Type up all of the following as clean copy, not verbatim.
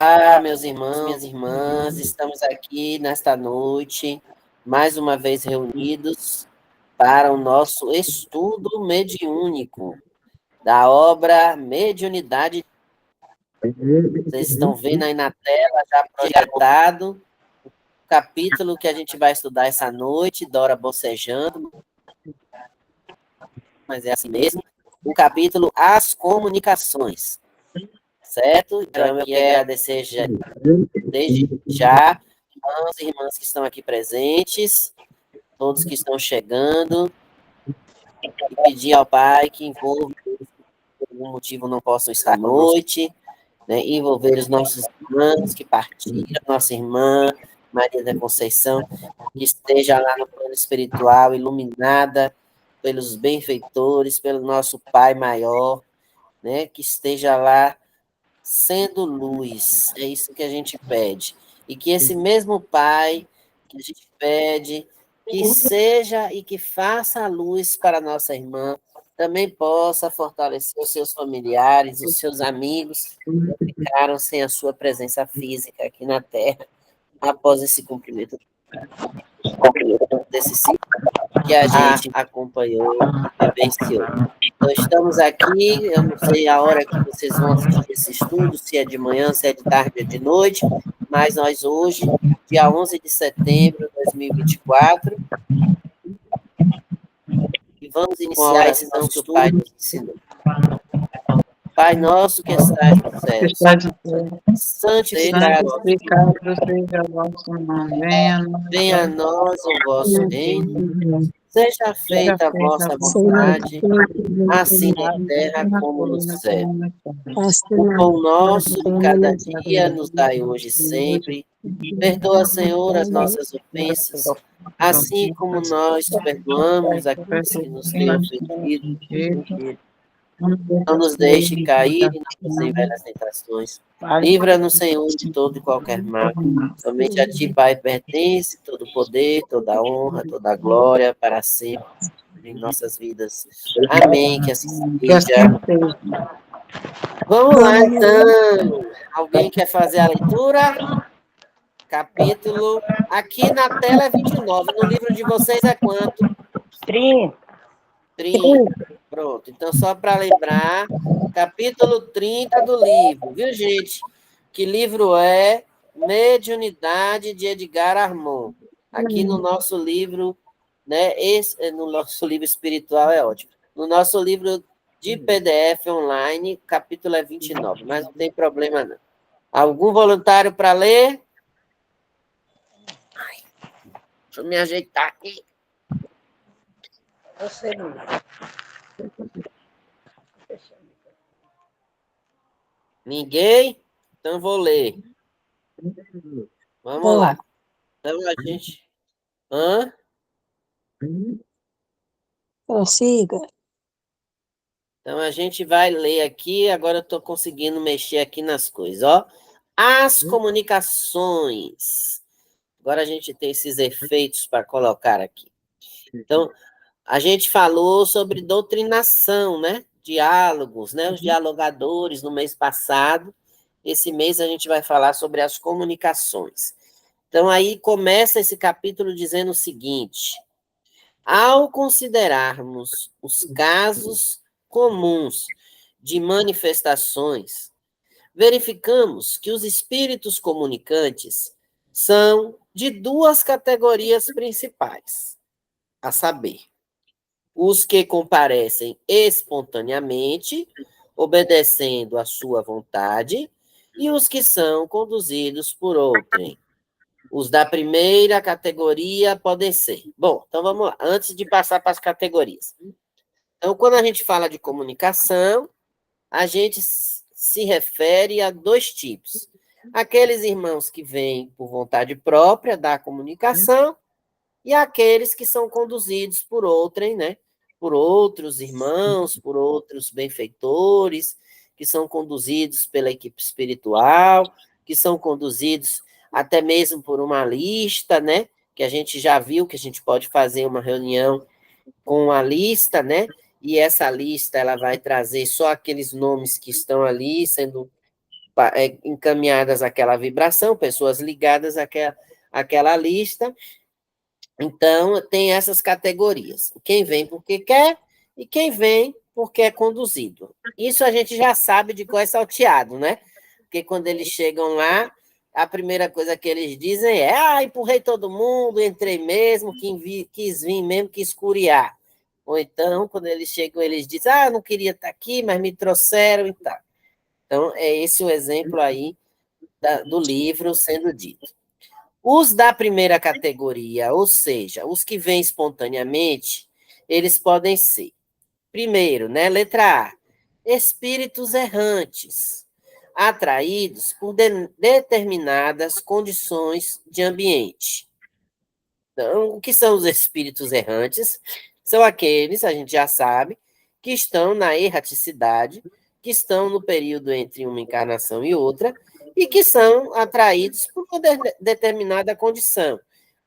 Olá, meus irmãos, minhas irmãs, estamos aqui nesta noite, mais uma vez reunidos para o nosso estudo mediúnico da obra Mediunidade. Vocês estão vendo aí na tela, já projetado, o capítulo que a gente vai estudar essa noite, Dora bocejando, mas é assim mesmo, o capítulo As Comunicações, certo? Então, eu quero agradecer desde já irmãos e irmãs que estão aqui presentes, todos que estão chegando, e pedir ao Pai que envolva, por algum motivo não possam estar à noite, né, envolver os nossos irmãos que partiram, nossa irmã Maria da Conceição, que esteja lá no plano espiritual, iluminada pelos benfeitores, pelo nosso Pai maior, né, que esteja lá sendo luz, é isso que a gente pede. E que esse mesmo Pai que a gente pede, que seja e que faça a luz para a nossa irmã, também possa fortalecer os seus familiares, os seus amigos, que ficaram sem a sua presença física aqui na Terra, após esse cumprimento desse ciclo que a gente acompanhou e vivenciou. Então, estamos aqui, eu não sei a hora que vocês vão assistir esse estudo, se é de manhã, se é de tarde ou de noite, mas nós hoje, dia 11 de setembro de 2024, e vamos iniciar esse nosso que o Pai nos ensinou. Pai nosso que estás no céu, santificado seja o vosso nome, venha a nós o vosso reino, seja feita a vossa vontade, assim na terra como no céu. O pão nosso de cada dia nos dai hoje e sempre. Perdoa, Senhor, as nossas ofensas, assim como nós perdoamos aqueles que nos têm ofendido. Não nos deixe cair em velhas tentações. Livra-nos, Senhor, de todo e qualquer mal. Somente a Ti, Pai, pertence todo o poder, toda a honra, toda a glória para sempre em nossas vidas. Amém. Que assim seja. Vamos lá, então. Alguém quer fazer a leitura? Capítulo. Aqui na tela é 29. No livro de vocês é quanto? 30. 30. Pronto. Então, só para lembrar, capítulo 30 do livro, viu, gente? Que livro é? Mediunidade de Edgar Armand. Aqui no nosso livro, né? No nosso livro espiritual é ótimo. No nosso livro de PDF online, capítulo é 29, mas não tem problema, não. Algum voluntário para ler? Deixa eu me ajeitar aqui. Você não. Ninguém? Então vou ler. Vamos lá. Então a gente. Hã? Prossiga. Então a gente vai ler aqui. Agora eu estou conseguindo mexer aqui nas coisas, ó. As comunicações. Agora a gente tem esses efeitos para colocar aqui. Então, a gente falou sobre doutrinação, né? Diálogos, né? Os dialogadores no mês passado. Esse mês a gente vai falar sobre as comunicações. Então, aí começa esse capítulo dizendo o seguinte: ao considerarmos os casos comuns de manifestações, verificamos que os espíritos comunicantes são de duas categorias principais, a saber, os que comparecem espontaneamente, obedecendo à sua vontade, e os que são conduzidos por outrem. Os da primeira categoria podem ser. Bom, então vamos lá, antes de passar para as categorias. Então, quando a gente fala de comunicação, a gente se refere a dois tipos. Aqueles irmãos que vêm por vontade própria da comunicação e aqueles que são conduzidos por outrem, né? Por outros irmãos, por outros benfeitores, que são conduzidos pela equipe espiritual, que são conduzidos até mesmo por uma lista, né? Que a gente já viu que a gente pode fazer uma reunião com a lista, né? E essa lista ela vai trazer só aqueles nomes que estão ali sendo encaminhadas àquela vibração, pessoas ligadas àquela lista. Então, tem essas categorias. Quem vem porque quer e quem vem porque é conduzido. Isso a gente já sabe de qual é salteado, né? Porque quando eles chegam lá, a primeira coisa que eles dizem é: empurrei todo mundo, entrei mesmo, quis vir mesmo, quis curiar. Ou então, quando eles chegam, eles dizem: não queria estar aqui, mas me trouxeram e tal. Então, é esse o exemplo aí do livro sendo dito. Os da primeira categoria, ou seja, os que vêm espontaneamente, eles podem ser, primeiro, né, letra A, espíritos errantes, atraídos por determinadas condições de ambiente. Então, o que são os espíritos errantes? São aqueles, a gente já sabe, que estão na erraticidade, que estão no período entre uma encarnação e outra, e que são atraídos por uma determinada condição.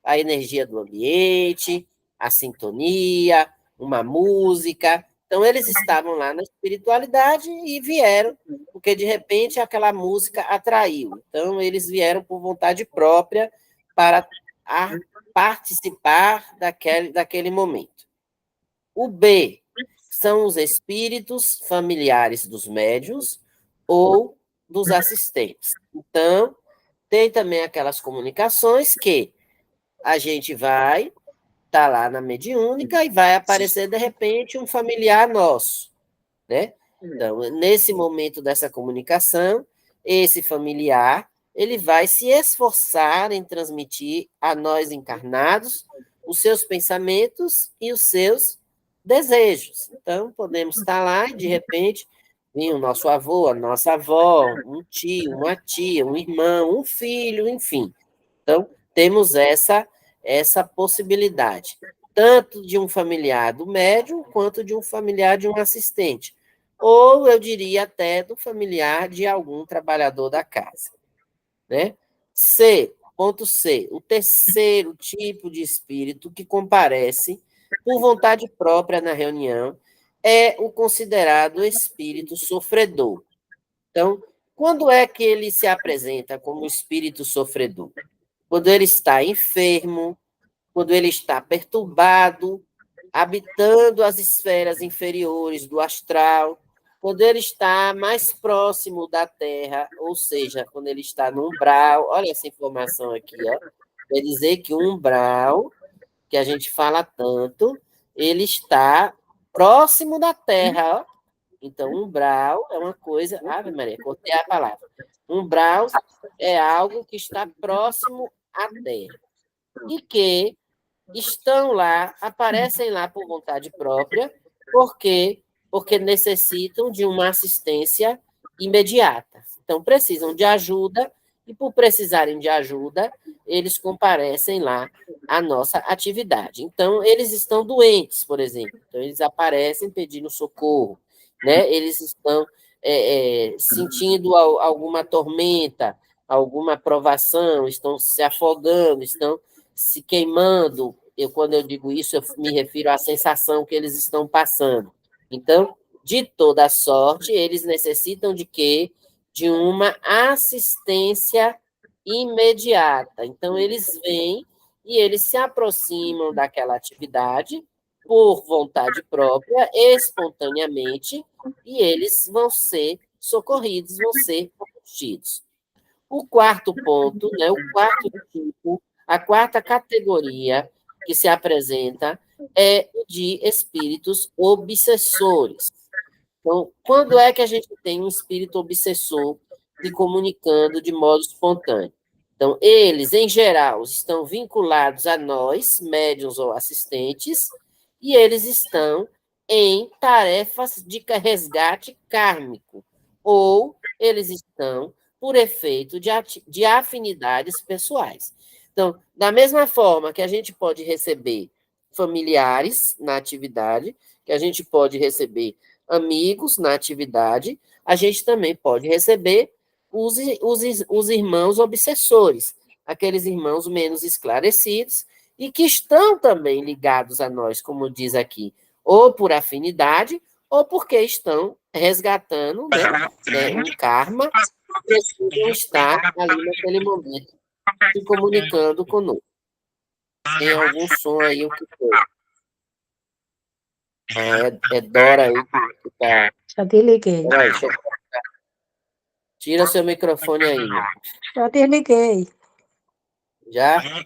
A energia do ambiente, a sintonia, uma música. Então, eles estavam lá na espiritualidade e vieram, porque de repente aquela música atraiu. Então, eles vieram por vontade própria para participar daquele momento. O B são os espíritos familiares dos médiuns ou dos assistentes. Então, tem também aquelas comunicações que a gente vai estar lá na mediúnica e vai aparecer, de repente, um familiar nosso, né? Então, nesse momento dessa comunicação, esse familiar ele vai se esforçar em transmitir a nós encarnados os seus pensamentos e os seus desejos. Então, podemos estar lá e, de repente, vem o nosso avô, a nossa avó, um tio, uma tia, um irmão, um filho, enfim. Então, temos essa possibilidade, tanto de um familiar do médium, quanto de um familiar de um assistente, ou, eu diria, até do familiar de algum trabalhador da casa. Né? Ponto C, o terceiro tipo de espírito que comparece por vontade própria na reunião é o considerado espírito sofredor. Então, quando é que ele se apresenta como espírito sofredor? Quando ele está enfermo, quando ele está perturbado, habitando as esferas inferiores do astral, quando ele está mais próximo da Terra, ou seja, quando ele está no umbral. Olha essa informação aqui, ó. Quer dizer que o umbral, que a gente fala tanto, ele está próximo da Terra, ó. Então, umbral é uma coisa... Ave Maria, cortei a palavra. Umbral é algo que está próximo à Terra. E que estão lá, aparecem lá por vontade própria, porque necessitam de uma assistência imediata. Então, precisam de ajuda, e por precisarem de ajuda, eles comparecem lá à nossa atividade. Então, eles estão doentes, por exemplo. Então, eles aparecem pedindo socorro, né? Eles estão sentindo alguma tormenta, alguma provação, estão se afogando, estão se queimando. Quando eu digo isso, eu me refiro à sensação que eles estão passando. Então, de toda sorte, eles necessitam de quê? De uma assistência imediata. Então, eles vêm e eles se aproximam daquela atividade por vontade própria, espontaneamente, e eles vão ser socorridos, vão ser assistidos. O quarto ponto, né, o quarto tipo, a quarta categoria que se apresenta é o de espíritos obsessores. Então, quando é que a gente tem um espírito obsessor se comunicando de modo espontâneo? Então, eles, em geral, estão vinculados a nós, médiuns ou assistentes, e eles estão em tarefas de resgate kármico, ou eles estão por efeito de afinidades pessoais. Então, da mesma forma que a gente pode receber familiares na atividade, que a gente pode receber amigos na atividade, a gente também pode receber os irmãos obsessores, aqueles irmãos menos esclarecidos e que estão também ligados a nós, como diz aqui, ou por afinidade, ou porque estão resgatando, né, um karma precisam estar ali naquele momento se comunicando conosco. Tem algum som aí, o que foi? É Dora aí que tá... Já desliguei. Peraí, tira seu microfone aí, meu. Já desliguei. Já?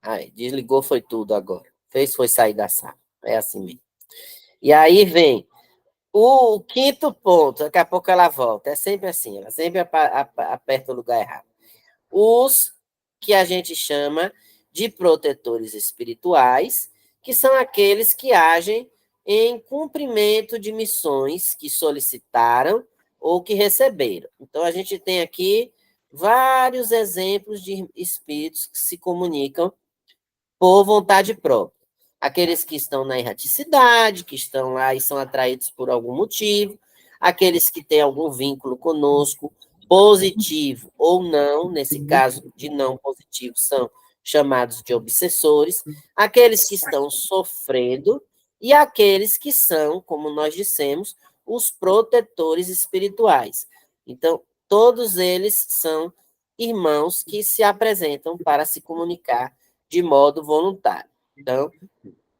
Aí, desligou, foi tudo agora. Fez, foi sair da sala. É assim mesmo. E aí vem o quinto ponto, daqui a pouco ela volta. É sempre assim, ela sempre aperta o lugar errado. Os que a gente chama de protetores espirituais, que são aqueles que agem em cumprimento de missões que solicitaram ou que receberam. Então, a gente tem aqui vários exemplos de espíritos que se comunicam por vontade própria. Aqueles que estão na erraticidade, que estão lá e são atraídos por algum motivo, aqueles que têm algum vínculo conosco, positivo ou não, nesse caso de não positivo, são chamados de obsessores, aqueles que estão sofrendo e aqueles que são, como nós dissemos, os protetores espirituais. Então, todos eles são irmãos que se apresentam para se comunicar de modo voluntário. Então,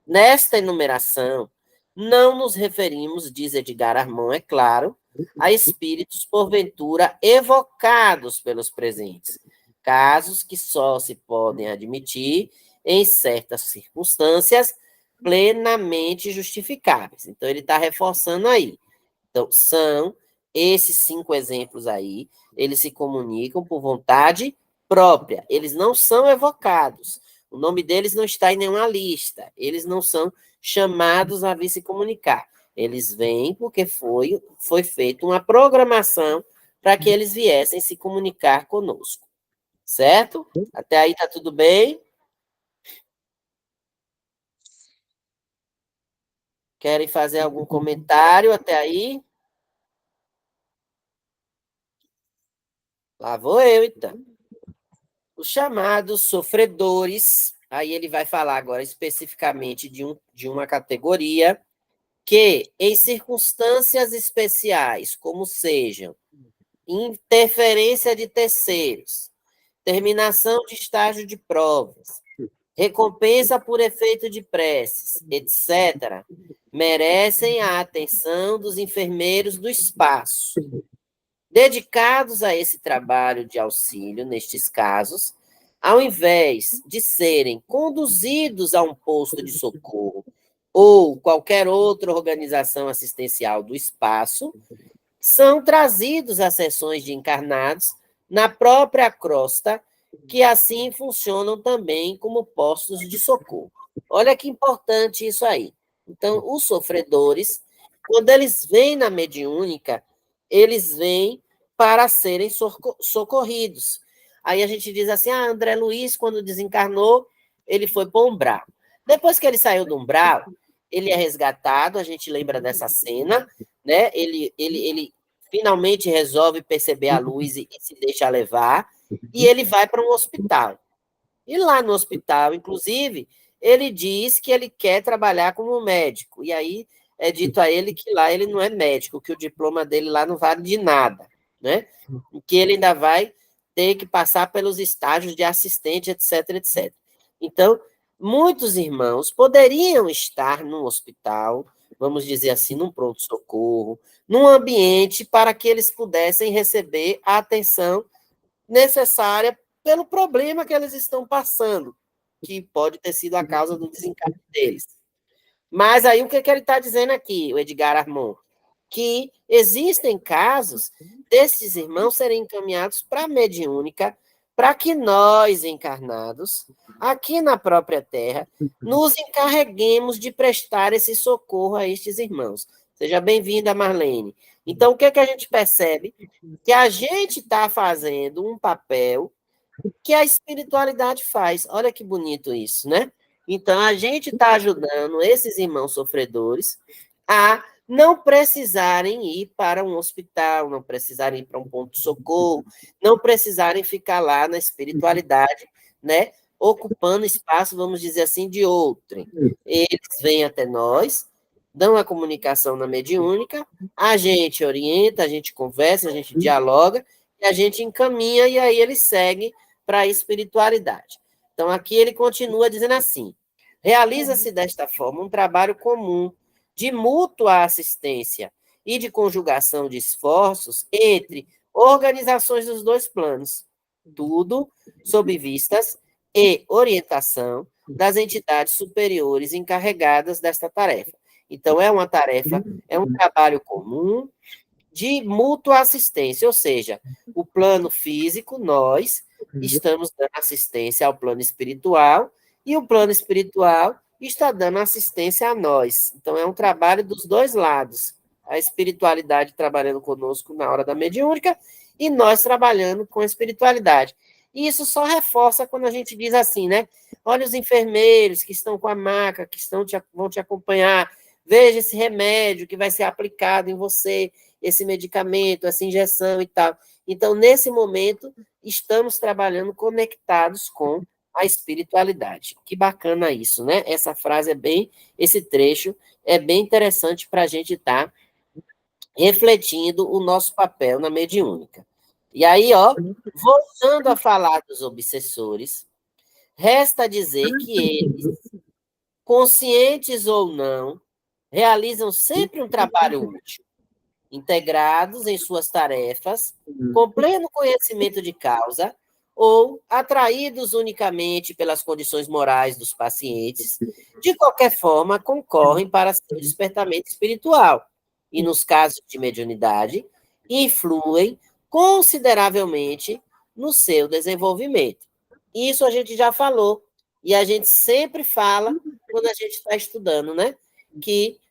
nesta enumeração, não nos referimos, diz Edgar Armand, é claro, a espíritos porventura evocados pelos presentes, casos que só se podem admitir em certas circunstâncias plenamente justificáveis. Então, ele está reforçando aí. Então, são esses 5 exemplos aí, eles se comunicam por vontade própria, eles não são evocados. O nome deles não está em nenhuma lista. Eles não são chamados a vir se comunicar. Eles vêm porque foi feita uma programação para que eles viessem se comunicar conosco. Certo? Até aí está tudo bem? Querem fazer algum comentário até aí? Lá vou eu, então. Os chamados sofredores, aí ele vai falar agora especificamente de uma categoria que, em circunstâncias especiais, como sejam interferência de terceiros, terminação de estágio de provas, recompensa por efeito de preces, etc., merecem a atenção dos enfermeiros do espaço. Dedicados a esse trabalho de auxílio, nestes casos, ao invés de serem conduzidos a um posto de socorro ou qualquer outra organização assistencial do espaço, são trazidos a sessões de encarnados na própria crosta, que assim funcionam também como postos de socorro. Olha que importante isso aí. Então, os sofredores, quando eles vêm na mediúnica, eles vêm para serem socorridos. Aí a gente diz assim, André Luiz, quando desencarnou, ele foi para o umbral. Depois que ele saiu do umbral, ele é resgatado, a gente lembra dessa cena, né? Ele finalmente resolve perceber a luz e se deixa levar, e ele vai para um hospital. E lá no hospital, inclusive, ele diz que ele quer trabalhar como médico. E aí é dito a ele que lá ele não é médico, que o diploma dele lá não vale de nada, né? Que ele ainda vai ter que passar pelos estágios de assistente, etc, etc. Então, muitos irmãos poderiam estar num hospital, vamos dizer assim, num pronto-socorro, num ambiente para que eles pudessem receber a atenção necessária pelo problema que eles estão passando, que pode ter sido a causa do desencarne deles. Mas aí o que ele está dizendo aqui, o Edgar Armand? Que existem casos desses irmãos serem encaminhados para a mediúnica, para que nós, encarnados, aqui na própria Terra, nos encarreguemos de prestar esse socorro a estes irmãos. Seja bem-vinda, Marlene. Então, o que a gente percebe? Que a gente está fazendo um papel que a espiritualidade faz. Olha que bonito isso, né? Então, a gente está ajudando esses irmãos sofredores a não precisarem ir para um hospital, não precisarem ir para um ponto de socorro, não precisarem ficar lá na espiritualidade, né? Ocupando espaço, vamos dizer assim, de outrem. Eles vêm até nós dão a comunicação na mediúnica, a gente orienta, a gente conversa, a gente dialoga, e a gente encaminha, e aí ele segue para a espiritualidade. Então, aqui ele continua dizendo assim: realiza-se desta forma um trabalho comum de mútua assistência e de conjugação de esforços entre organizações dos dois planos, tudo sob vistas e orientação das entidades superiores encarregadas desta tarefa. Então, é uma tarefa, é um trabalho comum de mútua assistência, ou seja, o plano físico, nós estamos dando assistência ao plano espiritual, e o plano espiritual está dando assistência a nós. Então, é um trabalho dos dois lados. A espiritualidade trabalhando conosco na hora da mediúnica e nós trabalhando com a espiritualidade. E isso só reforça quando a gente diz assim, né? Olha os enfermeiros que estão com a maca, que vão te acompanhar, veja esse remédio que vai ser aplicado em você, esse medicamento, essa injeção e tal. Então, nesse momento, estamos trabalhando conectados com a espiritualidade. Que bacana isso, né? Essa frase esse trecho é bem interessante para a gente estar refletindo o nosso papel na mediúnica. E aí, ó, voltando a falar dos obsessores, resta dizer que eles, conscientes ou não, realizam sempre um trabalho útil, integrados em suas tarefas, com pleno conhecimento de causa, ou atraídos unicamente pelas condições morais dos pacientes, de qualquer forma, concorrem para seu despertamento espiritual. E, nos casos de mediunidade, influem consideravelmente no seu desenvolvimento. Isso a gente já falou, e a gente sempre fala quando a gente está estudando, né? Que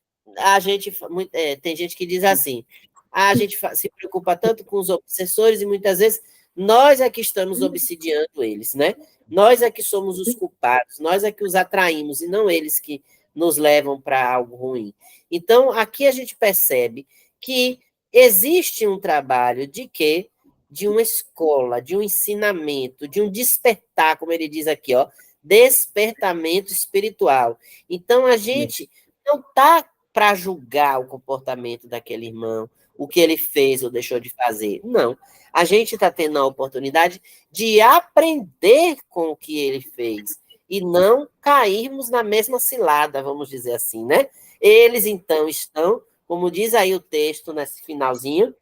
tem gente que diz assim, a gente se preocupa tanto com os obsessores e muitas vezes nós é que estamos obsidiando eles, né? Nós é que somos os culpados, nós é que os atraímos e não eles que nos levam para algo ruim. Então, aqui a gente percebe que existe um trabalho de quê? De uma escola, de um ensinamento, de um despertar, como ele diz aqui, ó, despertamento espiritual. Então, a gente não está para julgar o comportamento daquele irmão, o que ele fez ou deixou de fazer. Não. A gente está tendo a oportunidade de aprender com o que ele fez e não cairmos na mesma cilada, vamos dizer assim, né? Eles, então, estão, como diz aí o texto nesse finalzinho,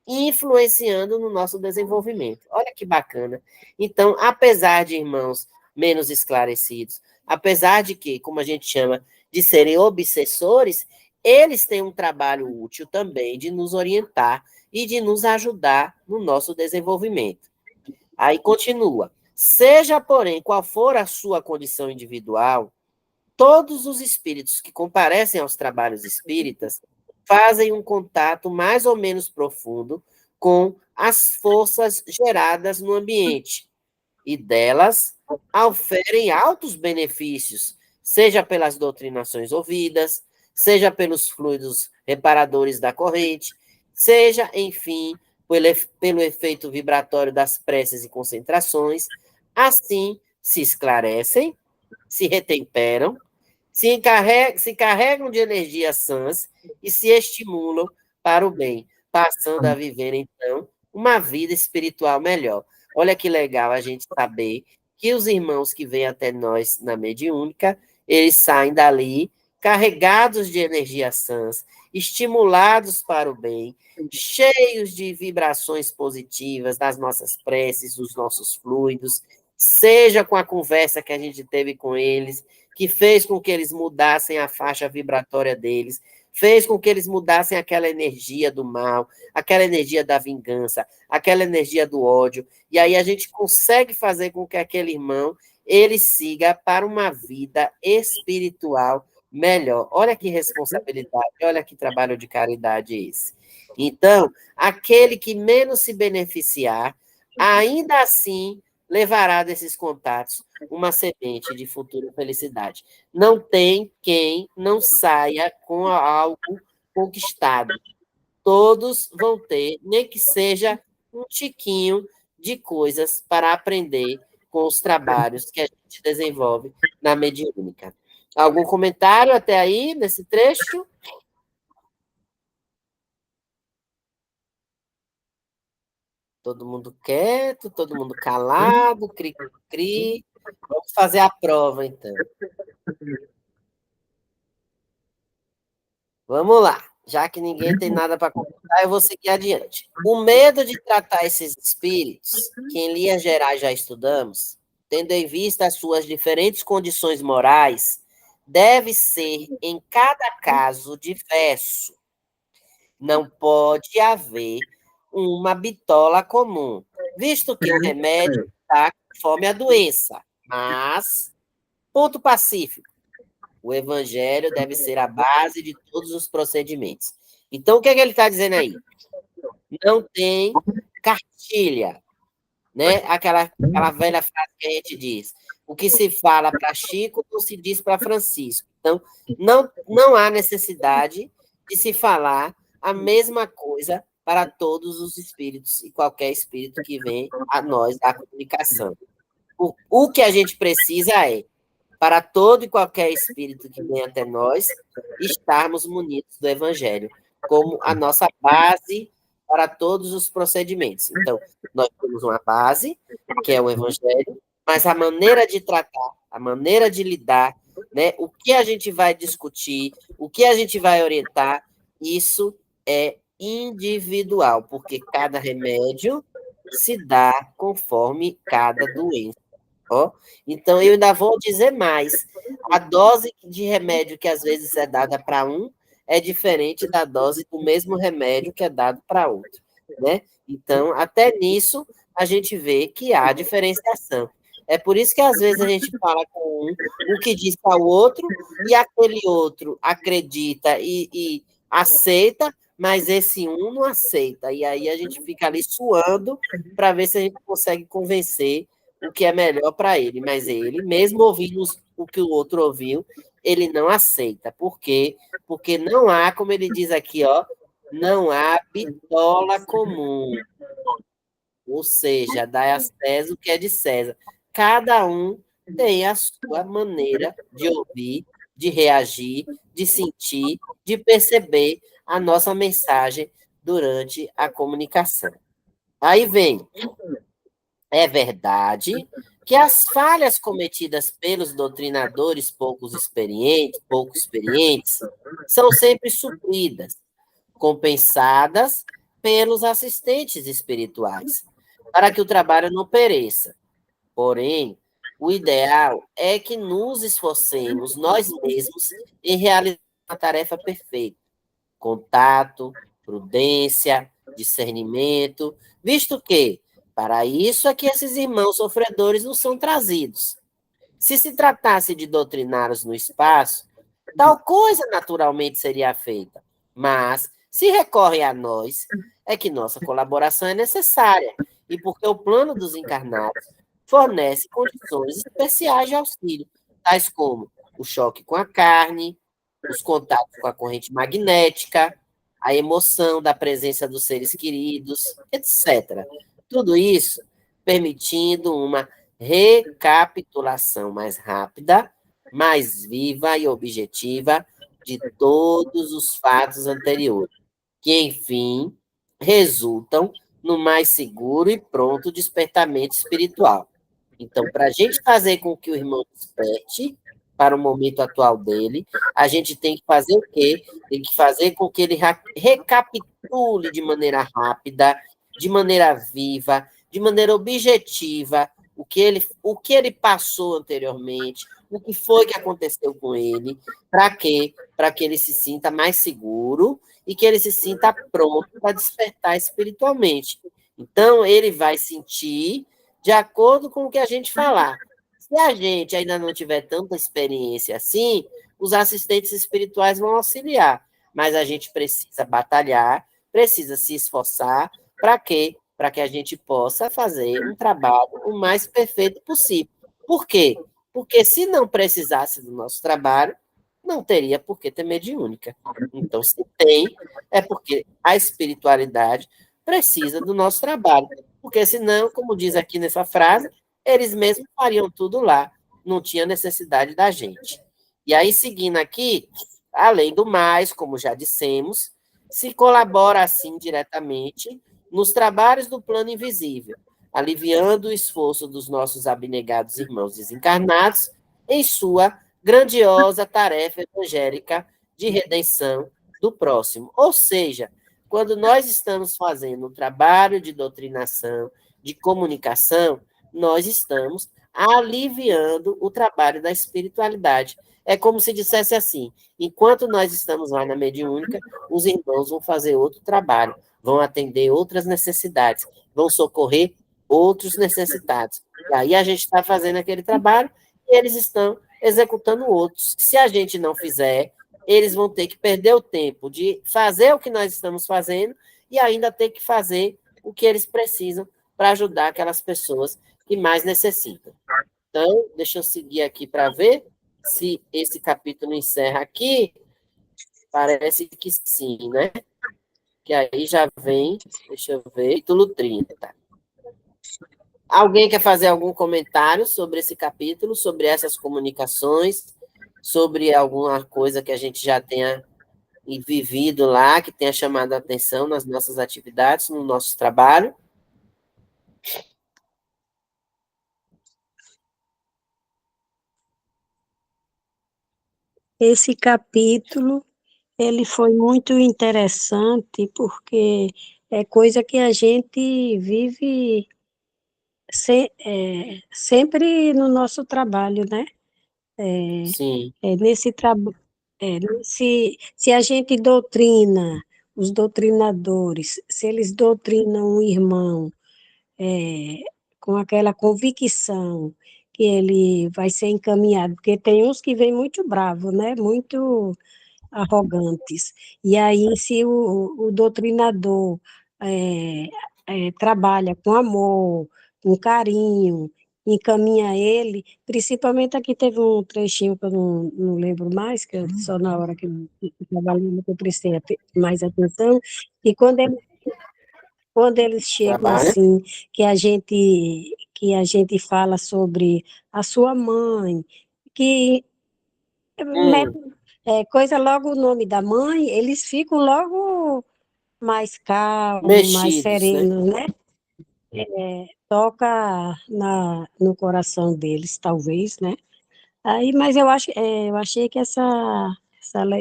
influenciando no nosso desenvolvimento. Olha que bacana. Então, apesar de irmãos menos esclarecidos, apesar de que, como a gente chama, de serem obsessores, eles têm um trabalho útil também de nos orientar e de nos ajudar no nosso desenvolvimento. Aí continua. Seja, porém, qual for a sua condição individual, todos os espíritos que comparecem aos trabalhos espíritas fazem um contato mais ou menos profundo com as forças geradas no ambiente e delas oferem altos benefícios, seja pelas doutrinações ouvidas, seja pelos fluidos reparadores da corrente, seja, enfim, pelo efeito vibratório das preces e concentrações. Assim, se esclarecem, se retemperam, se carregam de energias sãs e se estimulam para o bem, passando a viver, então, uma vida espiritual melhor. Olha que legal a gente saber que os irmãos que vêm até nós na mediúnica, eles saem dali carregados de energias sãs, estimulados para o bem, cheios de vibrações positivas das nossas preces, dos nossos fluidos, seja com a conversa que a gente teve com eles, que fez com que eles mudassem a faixa vibratória deles, fez com que eles mudassem aquela energia do mal, aquela energia da vingança, aquela energia do ódio, e aí a gente consegue fazer com que aquele irmão, ele siga para uma vida espiritual melhor. Olha que responsabilidade, olha que trabalho de caridade esse. Então, aquele que menos se beneficiar, ainda assim levará desses contatos uma semente de futura felicidade. Não tem quem não saia com algo conquistado. Todos vão ter, nem que seja um tiquinho de coisas para aprender com os trabalhos que a gente desenvolve na mediúnica. Algum comentário até aí, nesse trecho? Todo mundo quieto, todo mundo calado, cri, cri. Vamos fazer a prova, então. Vamos lá. Já que ninguém tem nada para comentar, eu vou seguir adiante. O medo de tratar esses espíritos, que em linhas gerais já estudamos, tendo em vista as suas diferentes condições morais, deve ser, em cada caso, diverso. Não pode haver uma bitola comum, visto que o remédio está conforme a doença. Mas, ponto pacífico, o evangelho deve ser a base de todos os procedimentos. Então, o que é que ele está dizendo aí? Não tem cartilha, né? Aquela velha frase que a gente diz. O que se fala para Chico não se diz para Francisco. Então, não há necessidade de se falar a mesma coisa para todos os espíritos e qualquer espírito que vem a nós da comunicação. O que a gente precisa é, para todo e qualquer espírito que vem até nós, estarmos munidos do Evangelho, como a nossa base para todos os procedimentos. Então, nós temos uma base, que é o Evangelho, mas a maneira de tratar, a maneira de lidar, né, o que a gente vai discutir, o que a gente vai orientar, isso é individual, porque cada remédio se dá conforme cada doença. Ó, então, eu ainda vou dizer mais. A dose de remédio que às vezes é dada para um é diferente da dose do mesmo remédio que é dado para outro, né? Então, até nisso, a gente vê que há diferenciação. É por isso que às vezes a gente fala com um que diz ao outro, e aquele outro acredita e aceita, mas esse um não aceita. E aí a gente fica ali suando para ver se a gente consegue convencer o que é melhor para ele, mas ele, mesmo ouvindo o que o outro ouviu, ele não aceita. Por quê? Porque não há, como ele diz aqui, ó, não há bitola comum. Ou seja, dá a César o que é de César. Cada um tem a sua maneira de ouvir, de reagir, de sentir, de perceber a nossa mensagem durante a comunicação. Aí vem. É verdade que as falhas cometidas pelos doutrinadores pouco experientes, são sempre supridas, compensadas pelos assistentes espirituais, para que o trabalho não pereça. Porém, o ideal é que nos esforcemos nós mesmos em realizar uma tarefa perfeita. Contato, prudência, discernimento, visto que, para isso é que esses irmãos sofredores nos são trazidos. Se se tratasse de doutriná-los no espaço, tal coisa naturalmente seria feita. Mas, se recorre a nós, é que nossa colaboração é necessária, e porque o plano dos encarnados fornece condições especiais de auxílio, tais como o choque com a carne, os contatos com a corrente magnética, a emoção da presença dos seres queridos, etc. Tudo isso permitindo uma recapitulação mais rápida, mais viva e objetiva de todos os fatos anteriores, que, enfim, resultam no mais seguro e pronto despertamento espiritual. Então, para a gente fazer com que o irmão desperte para o momento atual dele, a gente tem que fazer o quê? Tem que fazer com que ele recapitule de maneira rápida, de maneira viva, de maneira objetiva, o que ele passou anteriormente, o que foi que aconteceu com ele, para quê? Para que ele se sinta mais seguro e que ele se sinta pronto para despertar espiritualmente. Então, ele vai sentir de acordo com o que a gente falar. Se a gente ainda não tiver tanta experiência assim, os assistentes espirituais vão auxiliar, mas a gente precisa batalhar, precisa se esforçar, para quê? Para que a gente possa fazer um trabalho o mais perfeito possível. Por quê? Porque se não precisasse do nosso trabalho, não teria por que ter mediúnica. Então, se tem, é porque a espiritualidade precisa do nosso trabalho. Porque senão, como diz aqui nessa frase, eles mesmos fariam tudo lá. Não tinha necessidade da gente. E aí, seguindo aqui, além do mais, como já dissemos, se colabora assim diretamente nos trabalhos do plano invisível, aliviando o esforço dos nossos abnegados irmãos desencarnados em sua grandiosa tarefa evangélica de redenção do próximo. Ou seja, quando nós estamos fazendo um trabalho de doutrinação, de comunicação, nós estamos aliviando o trabalho da espiritualidade. É como se dissesse assim: enquanto nós estamos lá na mediúnica, os irmãos vão fazer outro trabalho, vão atender outras necessidades, vão socorrer outros necessitados. E aí a gente está fazendo aquele trabalho e eles estão executando outros. Se a gente não fizer, eles vão ter que perder o tempo de fazer o que nós estamos fazendo e ainda ter que fazer o que eles precisam para ajudar aquelas pessoas que mais necessitam. Então, deixa eu seguir aqui para ver se esse capítulo encerra aqui. Parece que sim, né? Que aí já vem, deixa eu ver, capítulo 30. Alguém quer fazer algum comentário sobre esse capítulo, sobre essas comunicações, sobre alguma coisa que a gente já tenha vivido lá, que tenha chamado a atenção nas nossas atividades, no nosso trabalho? Esse capítulo, ele foi muito interessante, porque é coisa que a gente vive sempre no nosso trabalho, né? Sim, Nesse trabalho, se a gente doutrina, os doutrinadores, se eles doutrinam um irmão, é, com aquela convicção que ele vai ser encaminhado, porque tem uns que vêm muito bravos, né? Muito arrogantes. E aí, se o doutrinador é, trabalha com amor, com carinho, encaminha ele, principalmente aqui teve um trechinho que eu não lembro mais, que só na hora que eu trabalhando que eu prestei mais atenção, e quando eles chegam trabalha. assim, que a gente fala sobre a sua mãe, que Hum, coisa logo o nome da mãe, eles ficam logo mais calmos, mais mexidos, né? serenos, né? Toca no coração deles, talvez, né? Aí, mas eu achei que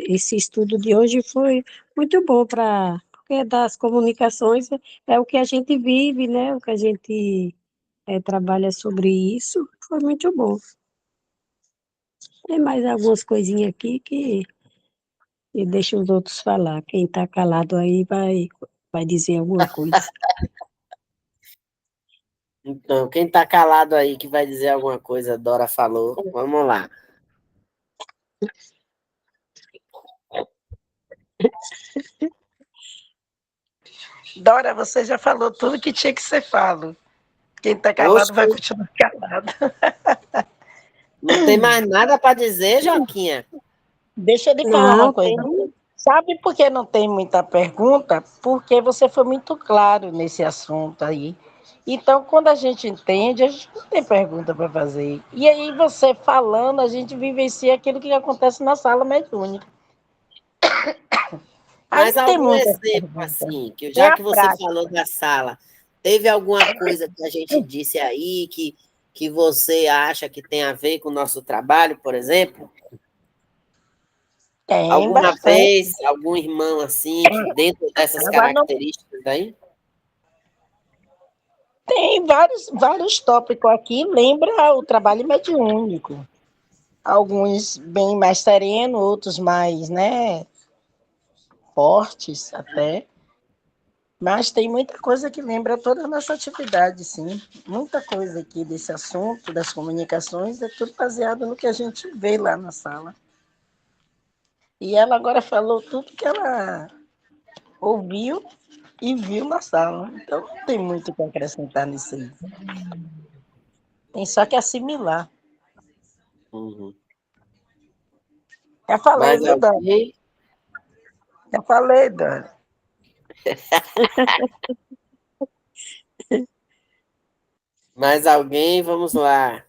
esse estudo de hoje foi muito bom porque das comunicações é o que a gente vive, né? O que a gente trabalha sobre isso, foi muito bom. Tem mais algumas coisinhas aqui que e deixa os outros falar. Quem está calado aí vai dizer alguma coisa. Então, quem está calado aí que vai dizer alguma coisa, Dora falou. Vamos lá. Dora, você já falou tudo que tinha que ser falado. Quem está calado vai Oxe, continuar calado. não tem mais nada para dizer, Joquinha? Deixa eu lhe falar uma Não, coisa. tem. Sabe por que não tem muita pergunta? Porque você foi muito claro nesse assunto aí. Então, quando a gente entende, a gente não tem pergunta para fazer. E aí, você falando, a gente vivencia aquilo que acontece na sala mediúnica. Aí Mas não tem algum muita exemplo, pergunta. assim, que Tem já a que você prática. falou da sala, teve alguma coisa que a gente disse aí que você acha que tem a ver com o nosso trabalho, por exemplo? Tem Alguma bastante. vez, algum irmão assim, que dentro dessas Agora não características aí? tem vários tópicos aqui, lembra o trabalho mediúnico. Alguns bem mais serenos, outros mais, né, fortes até. Mas tem muita coisa que lembra toda a nossa atividade, sim. Muita coisa aqui desse assunto, das comunicações, é tudo baseado no que a gente vê lá na sala. E ela agora falou tudo que ela ouviu e viu na sala. Então não tem muito o que acrescentar nisso aí. Tem só que assimilar. Uhum. Já falei, Mais viu, Dani? alguém? Já falei, Dani. Mais alguém? Vamos lá.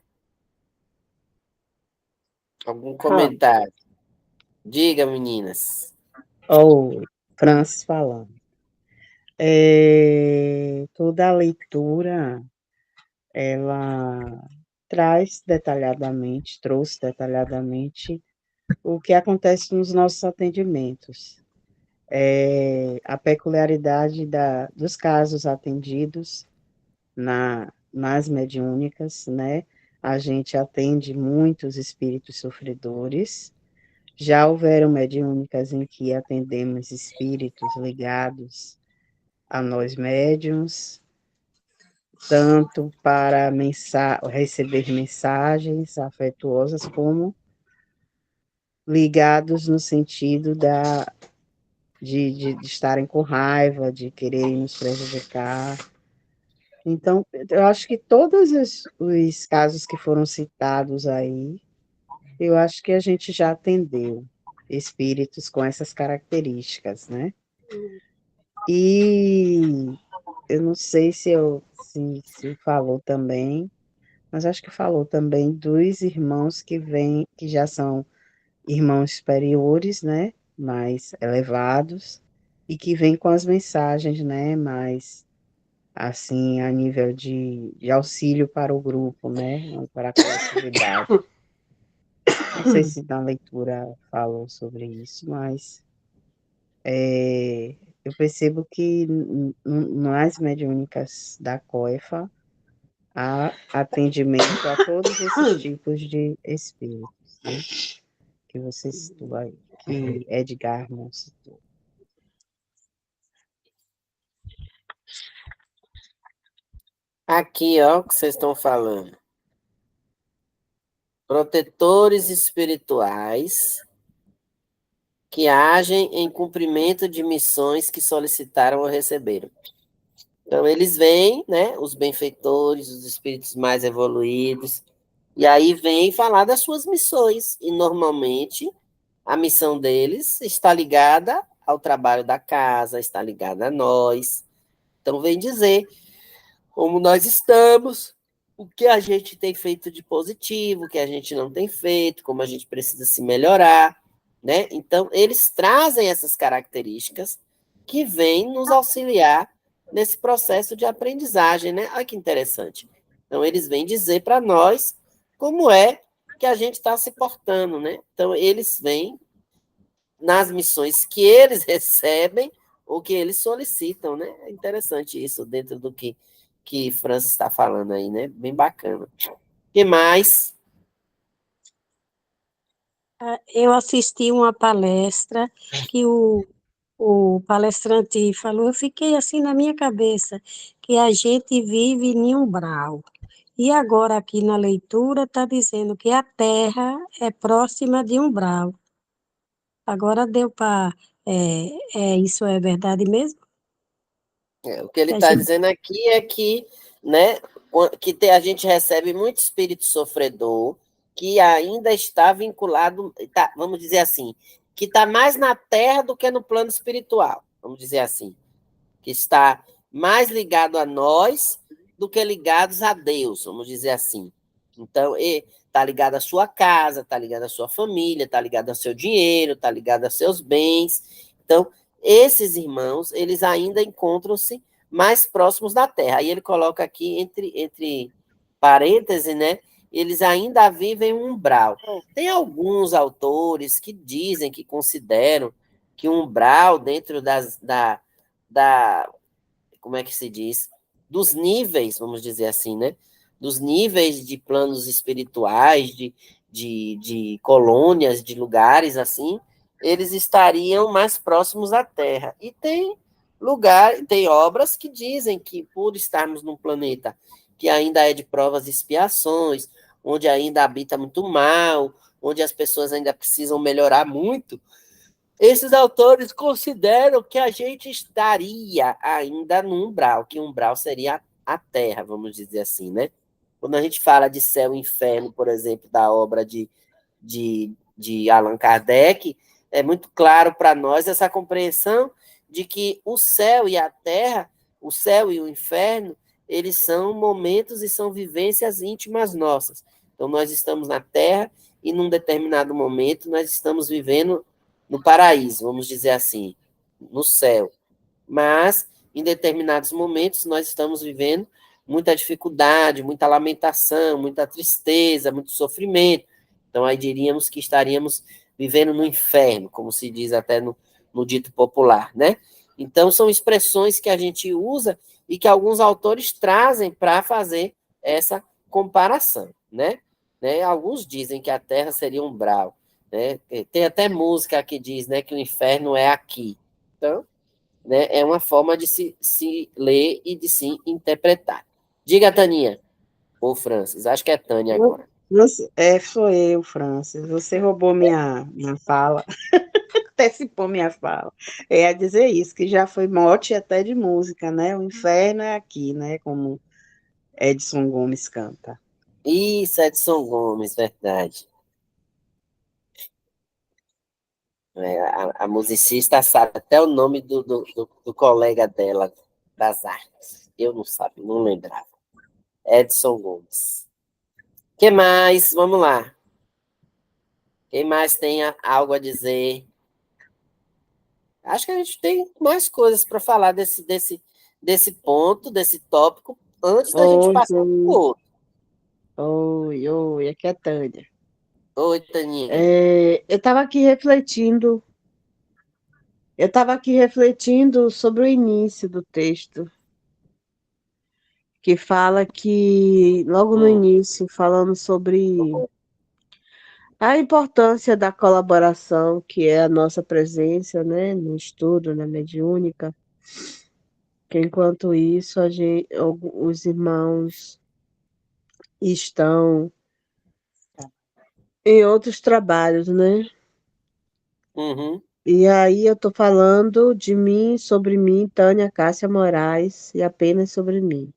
Algum comentário? Diga, meninas. Ou Francis falando. Toda a leitura, ela trouxe detalhadamente o que acontece nos nossos atendimentos. A peculiaridade dos casos atendidos nas mediúnicas, né? A gente atende muitos espíritos sofredores. Já houveram mediúnicas em que atendemos espíritos ligados a nós médiums, tanto para receber mensagens afetuosas, como ligados no sentido de estarem com raiva, de quererem nos prejudicar. Então, eu acho que todos os casos que foram citados aí, eu acho que a gente já atendeu espíritos com essas características, né? E eu não sei se falou também, mas acho que falou também dos irmãos que já são irmãos superiores, né? Mais elevados, e que vêm com as mensagens, né? Mais assim, a nível de auxílio para o grupo, né? Para a coletividade. Não sei se na leitura falou sobre isso, mas eu percebo que nas mediúnicas da COEFA há atendimento a todos esses tipos de espíritos, né? Que você citou aí, que Edgar não citou. Aqui, ó, o que vocês estão falando. Protetores espirituais que agem em cumprimento de missões que solicitaram ou receberam. Então, eles vêm, né, os benfeitores, os espíritos mais evoluídos, e aí vêm falar das suas missões. E, normalmente, a missão deles está ligada ao trabalho da casa, está ligada a nós. Então, vem dizer como nós estamos, o que a gente tem feito de positivo, o que a gente não tem feito, como a gente precisa se melhorar, né? Então, eles trazem essas características que vêm nos auxiliar nesse processo de aprendizagem, né? Olha que interessante. Então, eles vêm dizer para nós como é que a gente está se portando, né? Então, eles vêm nas missões que eles recebem ou que eles solicitam, né? É interessante isso dentro do que Francis está falando aí, né? Bem bacana. O que mais? Eu assisti uma palestra que o palestrante falou, eu fiquei assim na minha cabeça, que a gente vive em umbral. E agora aqui na leitura está dizendo que a Terra é próxima de umbral. Agora deu para... isso é verdade mesmo? O que ele Que a está gente... dizendo aqui é que, né, a gente recebe muito espírito sofredor que ainda está vinculado, tá, vamos dizer assim, que está mais na Terra do que no plano espiritual, vamos dizer assim, que está mais ligado a nós do que ligados a Deus, vamos dizer assim. Então, está ligado à sua casa, está ligado à sua família, está ligado ao seu dinheiro, está ligado aos seus bens. Então, esses irmãos, eles ainda encontram-se mais próximos da Terra. Aí ele coloca aqui, entre parênteses, né? Eles ainda vivem um umbral. Tem alguns autores que dizem, que consideram que o umbral dentro da como é que se diz? Dos níveis, vamos dizer assim, né? Dos níveis de planos espirituais, de colônias, de lugares assim, eles estariam mais próximos da Terra. E tem obras que dizem que, por estarmos num planeta que ainda é de provas e expiações, onde ainda habita muito mal, onde as pessoas ainda precisam melhorar muito, esses autores consideram que a gente estaria ainda no umbral, que o umbral seria a Terra, vamos dizer assim, né? Quando a gente fala de céu e inferno, por exemplo, da obra de Allan Kardec, é muito claro para nós essa compreensão de que o céu e a Terra, o céu e o inferno, eles são momentos e são vivências íntimas nossas. Então, nós estamos na Terra e num determinado momento nós estamos vivendo no paraíso, vamos dizer assim, no céu. Mas, em determinados momentos, nós estamos vivendo muita dificuldade, muita lamentação, muita tristeza, muito sofrimento. Então, aí diríamos que estaríamos vivendo no inferno, como se diz até no dito popular, né? Então, são expressões que a gente usa e que alguns autores trazem para fazer essa comparação, né? Alguns dizem que a Terra seria umbral, né? Tem até música que diz, né, que o inferno é aqui. Então, né, é uma forma de se ler e de se interpretar. Diga, Taninha, ou Francis, acho que é Tânia agora. Sou eu, Francis. Você roubou minha fala, antecipou minha fala. Eu ia dizer isso, que já foi mote até de música, né? O inferno é aqui, né? Como Edson Gomes canta. Isso, Edson Gomes, verdade. A musicista sabe até o nome do colega dela, das artes. Eu não sabia, não lembrava. Edson Gomes. O que mais? Vamos lá. Quem mais tem algo a dizer? Acho que a gente tem mais coisas para falar desse ponto, desse tópico, antes da gente Oi, passar para o outro. oi, aqui é a Tânia. Oi, Taninha. Eu estava aqui refletindo sobre o início do texto, que fala que, logo no Hum, início, falando sobre a importância da colaboração, que é a nossa presença, né, no estudo, na mediúnica, que enquanto isso os irmãos estão em outros trabalhos, né? uhum, E aí eu estou falando de mim, sobre mim, Tânia Cássia Moraes, e apenas sobre mim.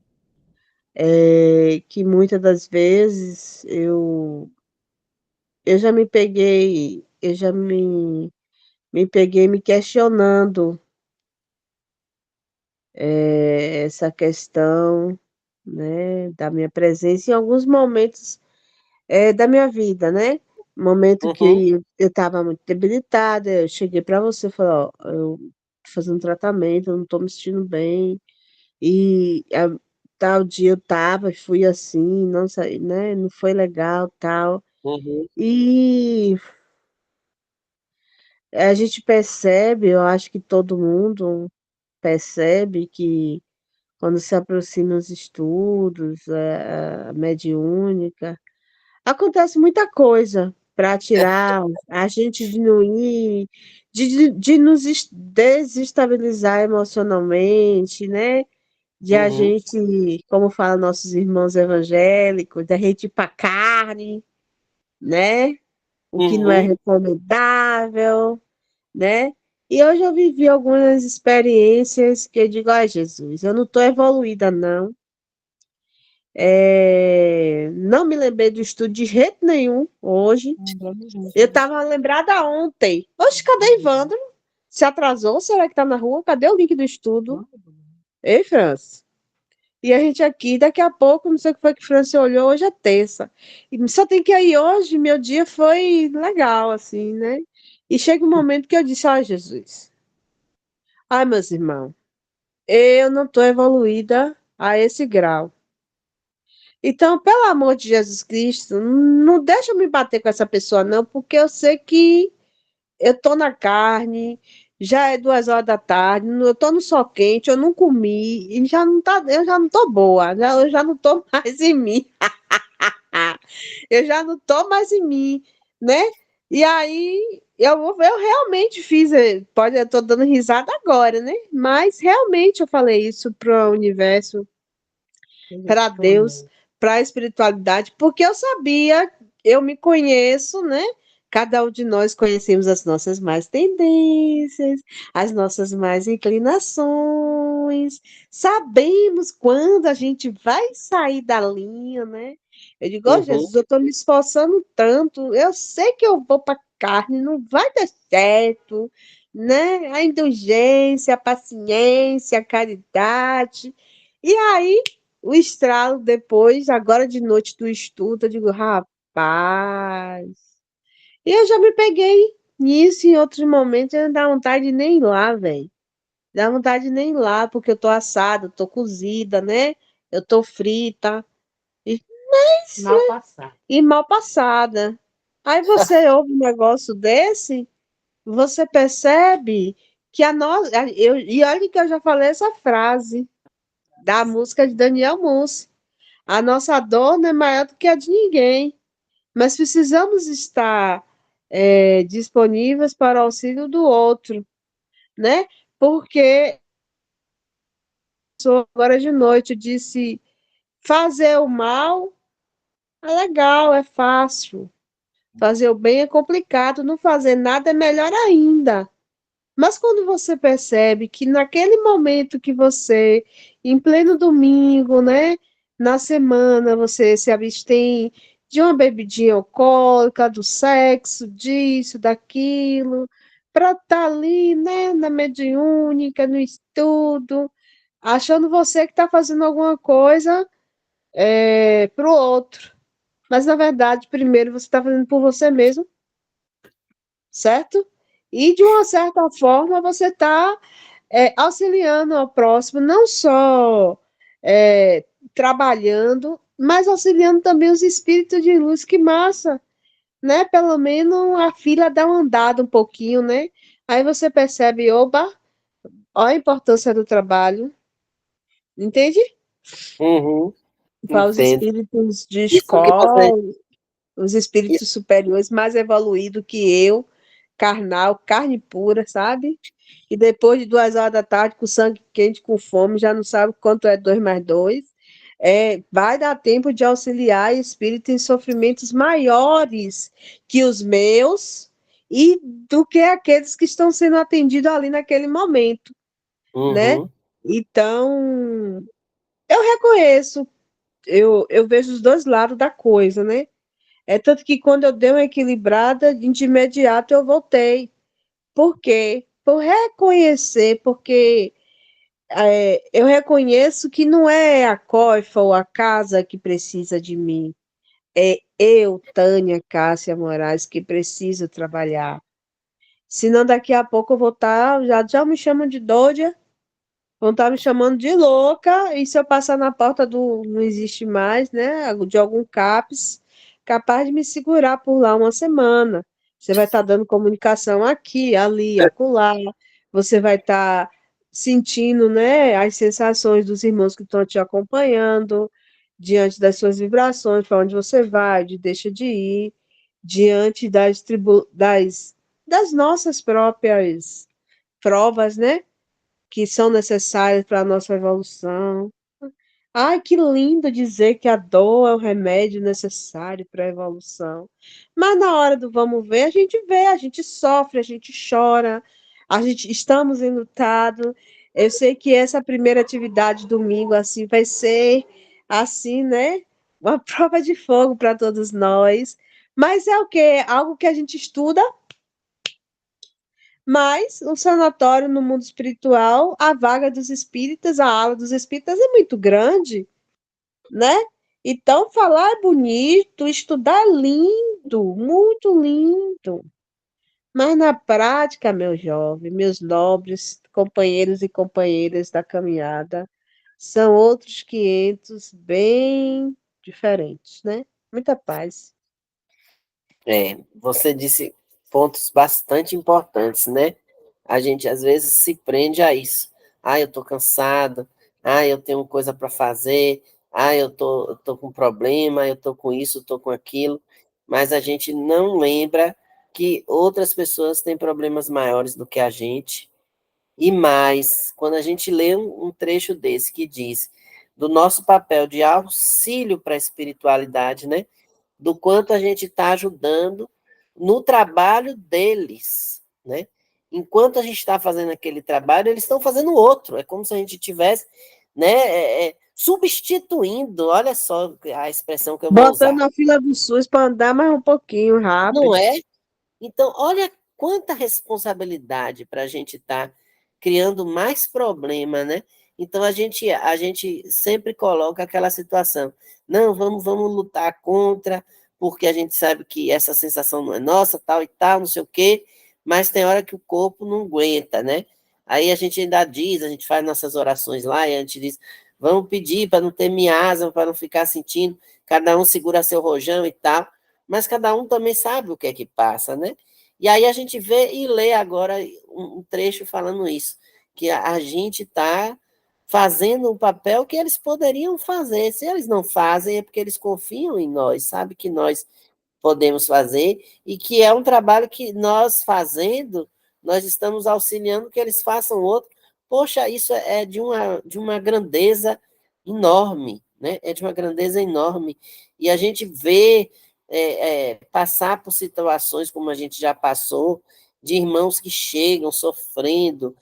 Que muitas das vezes eu já me peguei, me peguei me questionando essa questão, né, da minha presença em alguns momentos da minha vida, né? Momento uhum, que eu estava muito debilitada, eu cheguei para você e falei, ó, eu tô fazendo tratamento, eu não estou me sentindo bem, e tal dia eu tava, fui assim, não sei, né? Não foi legal, tal. uhum, E a gente percebe, eu acho que todo mundo percebe que quando se aproxima os estudos, a mediúnica, acontece muita coisa para tirar a gente de não ir, de nos desestabilizar emocionalmente, né? De a uhum, gente, como falam nossos irmãos evangélicos, da gente ir para carne, né? O que não é uhum, recomendável, né? E hoje eu vivi algumas experiências que eu digo, ai Jesus, eu não estou evoluída, não. Não me lembrei do estudo de jeito nenhum hoje. Eu estava lembrada ontem. Oxe, cadê Ivandro? Se atrasou? Será que está na rua? Cadê o link do estudo? Ei, França. E a gente aqui, daqui a pouco, não sei o que foi que França olhou, hoje é terça. E só tem que ir hoje, meu dia foi legal, assim, né? E chega um momento que eu disse, ai, Jesus, ai, meus irmãos, eu não estou evoluída a esse grau. Então, pelo amor de Jesus Cristo, não deixa eu me bater com essa pessoa, não, porque eu sei que eu estou na carne, já é 2 horas da tarde, eu estou no sol quente, eu não comi, e já não tá, eu já não estou boa, eu já não estou mais em mim. Eu já não estou mais em mim, né? E aí eu realmente fiz, pode, eu estou dando risada agora, né? Mas realmente eu falei isso para o universo, para Deus, para a espiritualidade, porque eu sabia, eu me conheço, né? Cada um de nós conhecemos as nossas mais tendências, as nossas mais inclinações, sabemos quando a gente vai sair da linha, né? Eu digo, ó uhum, Jesus, eu estou me esforçando tanto, eu sei que eu vou para carne, não vai dar certo, né? A indulgência, a paciência, a caridade. E aí o estralo depois, agora de noite do estudo, eu digo, rapaz, E eu já me peguei nisso em outros momentos, não dá vontade de nem ir lá, velho. Dá vontade de nem ir lá, porque eu tô assada, eu tô cozida, né? Eu tô frita e, Mal passar. e mal passada. Aí você ouve um negócio desse, você percebe que a nossa. E olha que eu já falei essa frase da música de Daniel Mussi. A nossa dor não é maior do que a de ninguém, mas precisamos estar disponíveis para o auxílio do outro, né? Porque agora de noite eu disse fazer o mal é legal, é fácil. Fazer o bem é complicado, não fazer nada é melhor ainda. Mas quando você percebe que naquele momento que você, em pleno domingo, né, na semana, você se abstém de uma bebidinha alcoólica, do sexo, disso, daquilo, para estar ali, né, na mediúnica, no estudo, achando você que está fazendo alguma coisa para o outro. Mas, na verdade, primeiro você está fazendo por você mesmo, certo? E, de uma certa forma, você está auxiliando ao próximo, não só trabalhando, mas auxiliando também os espíritos de luz. Que massa, né? Pelo menos a fila dá uma andada um pouquinho, né? Aí você percebe, oba, olha a importância do trabalho, entende? Uhum, Para os entendo. espíritos de Isso que escola, você. os espíritos superiores mais evoluídos que eu, carnal, carne pura, sabe? E depois de 2 horas da tarde, com sangue quente, com fome, já não sabe quanto é 2 mais 2. Vai dar tempo de auxiliar espíritos em sofrimentos maiores que os meus e do que aqueles que estão sendo atendidos ali naquele momento, né? Uhum, Então, eu reconheço, eu vejo os dois lados da coisa, né? É tanto que quando eu dei uma equilibrada, de imediato eu voltei. Por quê? Por reconhecer, porque eu reconheço que não é a coifa ou a casa que precisa de mim. É eu, Tânia Cássia Moraes, que preciso trabalhar. Senão daqui a pouco eu vou estar, já me chamam de doida, vão estar me chamando de louca, e se eu passar na porta do não existe mais, né, de algum CAPS, capaz de me segurar por lá uma semana. Você vai estar dando comunicação aqui, ali, acolá, você vai estar sentindo, né, as sensações dos irmãos que estão te acompanhando, diante das suas vibrações, para onde você vai, de deixa de ir, diante das nossas próprias provas, né? Que são necessárias para a nossa evolução. Ai, que lindo dizer que a dor é o remédio necessário para a evolução. Mas na hora do vamos ver, a gente sofre, a gente chora, a gente estamos enlutados. Eu sei que essa primeira atividade domingo assim vai ser assim, né? Uma prova de fogo para todos nós. Mas é o quê? Algo que a gente estuda, mas o sanatório no mundo espiritual, a vaga dos espíritas, a ala dos espíritas é muito grande, né? Então, falar é bonito, estudar é lindo, muito lindo. Mas na prática, meu jovem, meus nobres companheiros e companheiras da caminhada, são outros 500 bem diferentes, né? Muita paz. você disse pontos bastante importantes, né? A gente às vezes se prende a isso. Ah, eu tô cansado. Ah, eu tenho coisa para fazer. Ah, eu tô com problema. Eu tô com isso, eu tô com aquilo. Mas a gente não lembra que outras pessoas têm problemas maiores do que a gente. E mais, quando a gente lê um trecho desse que diz do nosso papel de auxílio para a espiritualidade, né? Do quanto a gente está ajudando no trabalho deles, né? Enquanto a gente está fazendo aquele trabalho, eles estão fazendo outro. É como se a gente tivesse, né, substituindo. Olha só a expressão que eu vou Botando usar. a fila do SUS para andar mais um pouquinho Não rápido. é? Então, olha quanta responsabilidade para a gente estar criando mais problema, né? Então, a gente sempre coloca aquela situação. Não, vamos lutar contra, porque a gente sabe que essa sensação não é nossa, tal e tal, não sei o quê, mas tem hora que o corpo não aguenta, né? Aí a gente ainda diz, a gente faz nossas orações lá, e a gente diz, vamos pedir para não ter miasma, para não ficar sentindo, cada um segura seu rojão e tal, mas cada um também sabe o que é que passa, né? E aí a gente vê e lê agora um trecho falando isso, que a gente está fazendo o papel que eles poderiam fazer. Se eles não fazem, é porque eles confiam em nós, sabe que nós podemos fazer, e que é um trabalho que nós fazendo, nós estamos auxiliando que eles façam outro. Poxa, isso é de uma grandeza enorme, né? É de uma grandeza enorme. E a gente vê passar por situações como a gente já passou, de irmãos que chegam sofrendo,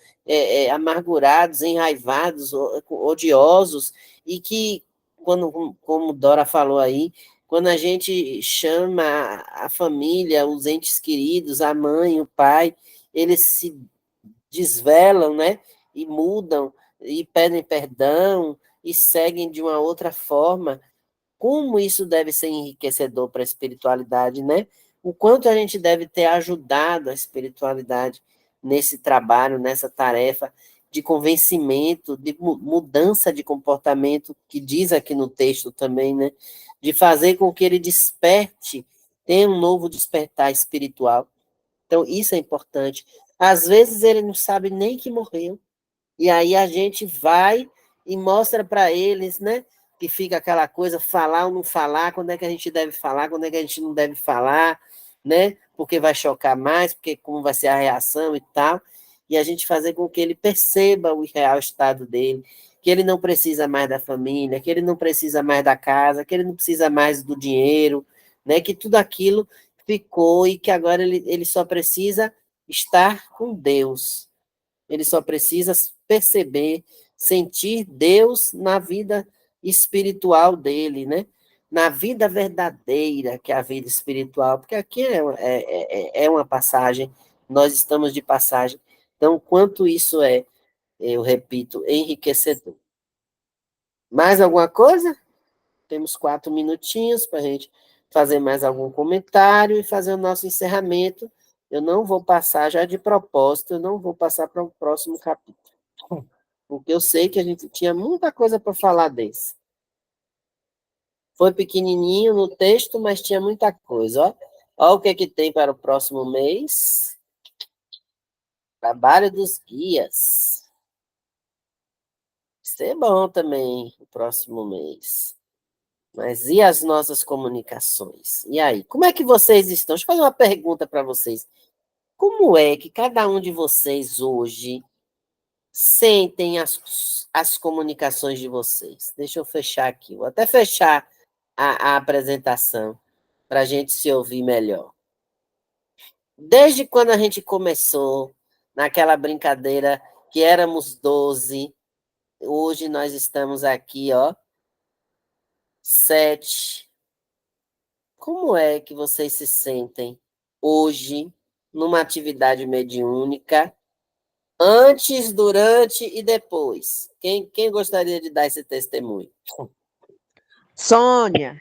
amargurados, enraivados, odiosos, e que, como Dora falou aí, quando a gente chama a família, os entes queridos, a mãe, o pai, eles se desvelam, né? E mudam, e pedem perdão, e seguem de uma outra forma. Como isso deve ser enriquecedor para a espiritualidade, né? O quanto a gente deve ter ajudado a espiritualidade nesse trabalho, nessa tarefa de convencimento, de mudança de comportamento, que diz aqui no texto também, né? De fazer com que ele desperte, tenha um novo despertar espiritual. Então, isso é importante. Às vezes ele não sabe nem que morreu, e aí a gente vai e mostra para eles, né? Que fica aquela coisa, falar ou não falar, quando é que a gente deve falar, quando é que a gente não deve falar, né? Porque vai chocar mais, porque como vai ser a reação e tal. E a gente fazer com que ele perceba o real estado dele, que ele não precisa mais da família, que ele não precisa mais da casa, que ele não precisa mais do dinheiro, né? Que tudo aquilo ficou e que agora ele só precisa estar com Deus. Ele só precisa perceber, sentir Deus na vida espiritual dele, né? Na vida verdadeira, que é a vida espiritual, porque aqui é uma passagem, nós estamos de passagem. Então, quanto isso eu repito, enriquecedor. Mais alguma coisa? Temos 4 minutinhos para a gente fazer mais algum comentário e fazer o nosso encerramento. Eu não vou passar, já de propósito, eu não vou passar para o próximo capítulo, porque eu sei que a gente tinha muita coisa para falar desse. Foi pequenininho no texto, mas tinha muita coisa. Ó, ó o que, que tem para o próximo mês. Trabalho dos guias. Vai ser bom também o próximo mês. Mas e as nossas comunicações? E aí, como é que vocês estão? Deixa eu fazer uma pergunta para vocês. Como é que cada um de vocês hoje sentem as comunicações de vocês? Deixa eu fechar aqui. Vou até fechar a apresentação para a gente se ouvir melhor. Desde quando a gente começou naquela brincadeira que éramos 12, hoje nós estamos aqui, ó, 7. Como é que vocês se sentem hoje numa atividade mediúnica, antes, durante e depois? Quem gostaria de dar esse testemunho? Sônia,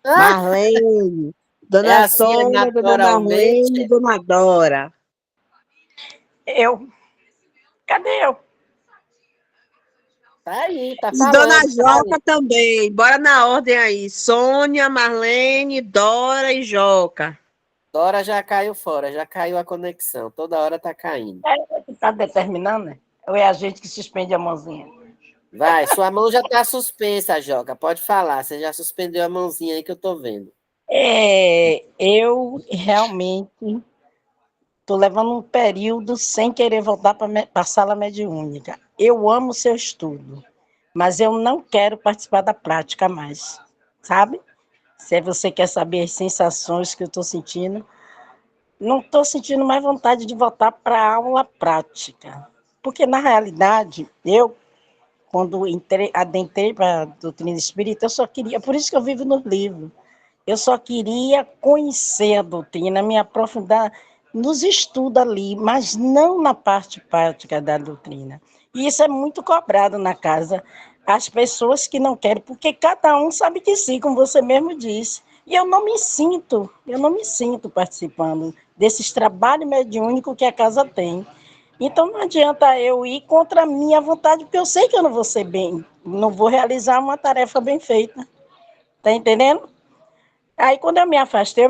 Ah, Marlene, é Dona assim Sônia, Dona Marlene, naturalmente? Dona Dora. Eu? Cadê eu? Tá aí, tá E Dona falando, Joca fale. também. Bora na ordem aí. Sônia, Marlene, Dora e Joca. Dora já caiu fora, já caiu a conexão. Toda hora tá caindo. É que está determinando, né? Ou é a gente que suspende a mãozinha? Vai, sua mão já tá suspensa, Joca. Pode falar. Você já suspendeu a mãozinha aí que eu tô vendo. Eu realmente estou levando um período sem querer voltar para a sala mediúnica. Eu amo o seu estudo, mas eu não quero participar da prática mais, sabe? Se você quer saber as sensações que eu estou sentindo, não estou sentindo mais vontade de voltar para a aula prática. Porque, na realidade, quando adentrei para a doutrina espírita, eu só queria, por isso que eu vivo nos livros, eu só queria conhecer a doutrina, me aprofundar nos estudos ali, mas não na parte prática da doutrina. E isso é muito cobrado na casa. As pessoas que não querem, porque cada um sabe de si, como você mesmo disse. E eu não me sinto participando desses trabalhos mediúnicos que a casa tem. Então não adianta eu ir contra a minha vontade, porque eu sei que eu não vou ser bem, não vou realizar uma tarefa bem feita. Tá entendendo? Aí quando eu me afastei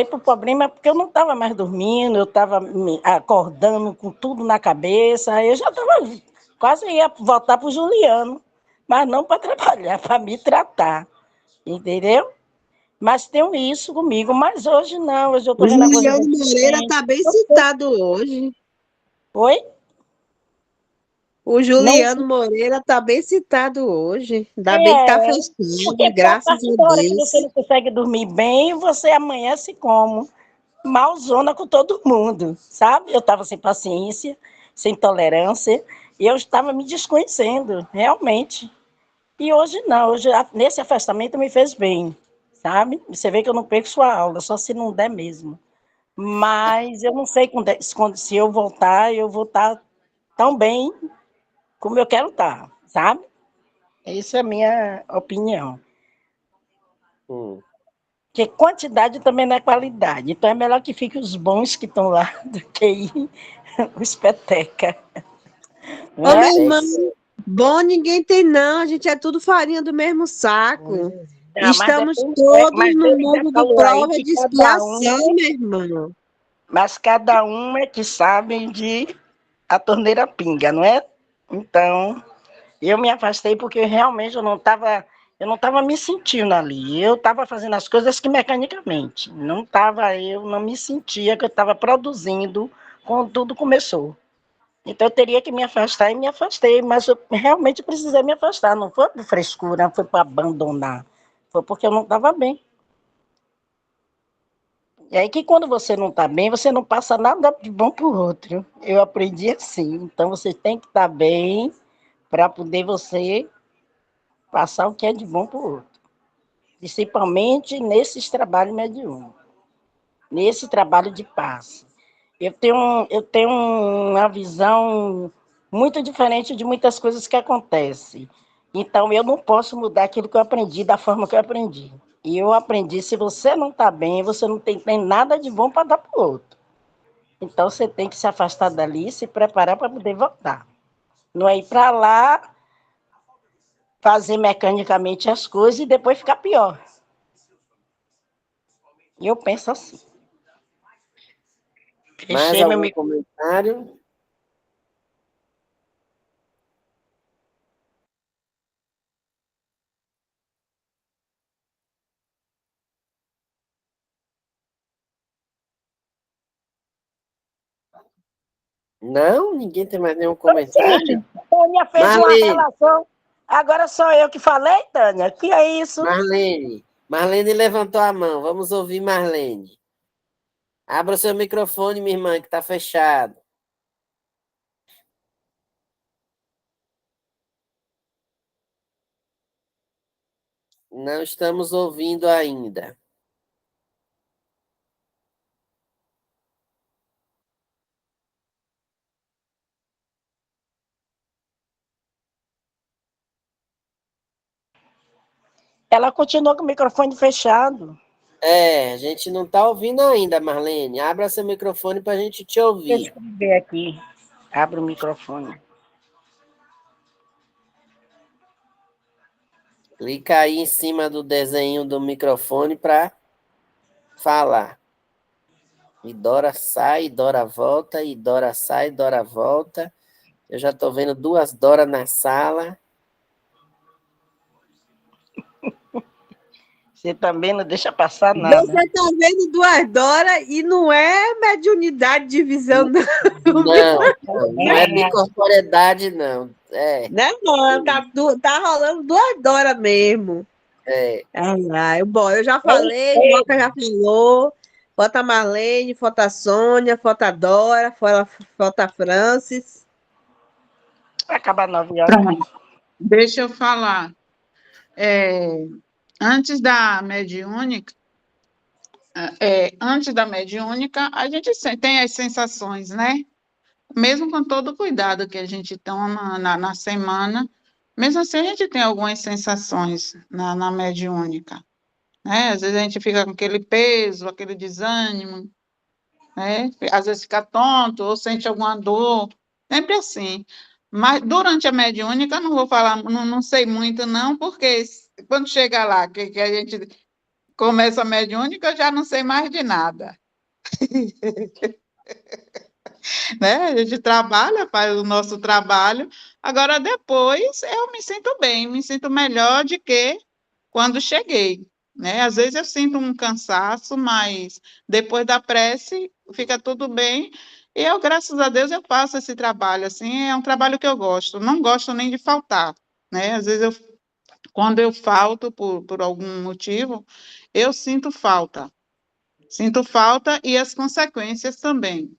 por problema, porque eu não estava mais dormindo, eu estava me acordando com tudo na cabeça, aí eu já estava, quase ia voltar para o Juliano, mas não para trabalhar, para me tratar, entendeu? Mas tenho isso comigo, mas hoje não, hoje eu O estou vendo a coisa Juliano Moreira diferente. está bem citado hoje. Oi? O Não, Juliano Moreira está bem citado hoje. Ainda bem que está é, fechando, porque a graças partir a da hora que você Deus. não consegue dormir bem, você amanhece como? Malzona com todo mundo, sabe? Eu estava sem paciência, sem tolerância, e eu estava me desconhecendo, realmente. E hoje não, hoje nesse afastamento me fez bem, sabe? Você vê que eu não perco sua aula, só se não der mesmo. Mas eu não sei se eu voltar, eu vou estar tão bem como eu quero estar, sabe? Essa é a minha opinião. Hum. Porque quantidade também não é qualidade. Então é melhor que fiquem os bons que estão lá do que ir os peteca. Não Ô, é? meu irmão, É, bom ninguém tem, não. A gente é tudo farinha do mesmo saco. Não, Estamos todos mas no ele já mundo do falou aí prova que de expiação, meu irmão. cada um é que sabe de a torneira pinga, não é? Então, eu me afastei porque realmente eu não estava me sentindo ali. Eu estava fazendo as coisas que mecanicamente. Eu não me sentia que eu estava produzindo quando tudo começou. Então eu teria que me afastar e me afastei, mas eu realmente precisei me afastar. Não foi por frescura, não foi para abandonar. Foi porque eu não estava bem. E aí que quando você não está bem, você não passa nada de bom para o outro. Eu aprendi assim. Então você tem que estar bem para poder você passar o que é de bom para o outro. Principalmente nesses trabalhos mediúnicos, nesse trabalho de passe. Eu tenho uma visão muito diferente de muitas coisas que acontecem. Então, eu não posso mudar aquilo que eu aprendi da forma que eu aprendi. E eu aprendi, se você não está bem, você não tem nada de bom para dar para o outro. Então, você tem que se afastar dali e se preparar para poder voltar. Não é ir para lá, fazer mecanicamente as coisas e depois ficar pior. E eu penso assim. mais Fechei meu algum microfone. comentário? Não? Ninguém tem mais nenhum comentário? Tânia fez uma Marlene, relação. Agora sou eu que falei, Tânia. Que é isso? Marlene levantou a mão. Vamos ouvir Marlene. Abra o seu microfone, minha irmã, que está fechado. Não estamos ouvindo ainda. Ela continuou com o microfone fechado. É, a gente não está ouvindo ainda, Marlene. Abra seu microfone para a gente te Deixa ouvir. eu ver aqui. Abre o microfone. Clica aí em cima do desenho do microfone para falar. E Dora sai, Dora volta, e Dora sai, Dora volta. Eu já estou vendo duas Dora na sala. Você também não deixa passar nada. Você está vendo duas Dora e não é mediunidade de visão, não. Não é bicorporeidade, não. É, Né, não? Tá rolando duas Dora mesmo. é. Bom, eu já Ei, falei, ei, Moca já falou. Fota Marlene, fota Sônia, fota Dora, fota Francis. vai acabar 9 horas. Pronto. Deixa eu falar. Antes da mediúnica, a gente tem as sensações, né? Mesmo com todo o cuidado que a gente toma na semana, mesmo assim a gente tem algumas sensações na mediúnica, né? Às vezes a gente fica com aquele peso, aquele desânimo, né? Às vezes fica tonto ou sente alguma dor, sempre assim. Mas durante a mediúnica, eu não vou falar, não sei muito, não, porque quando chega lá, que a gente começa a mediúnica, eu já não sei mais de nada. Né? A gente trabalha, faz o nosso trabalho. Agora, depois, eu me sinto bem, me sinto melhor de que quando cheguei, né? Às vezes eu sinto um cansaço, mas depois da prece fica tudo bem. E eu, graças a Deus, eu faço esse trabalho, assim, é um trabalho que eu gosto. Não gosto nem de faltar, né? Às vezes quando eu falto por algum motivo, eu sinto falta. Sinto falta e as consequências também,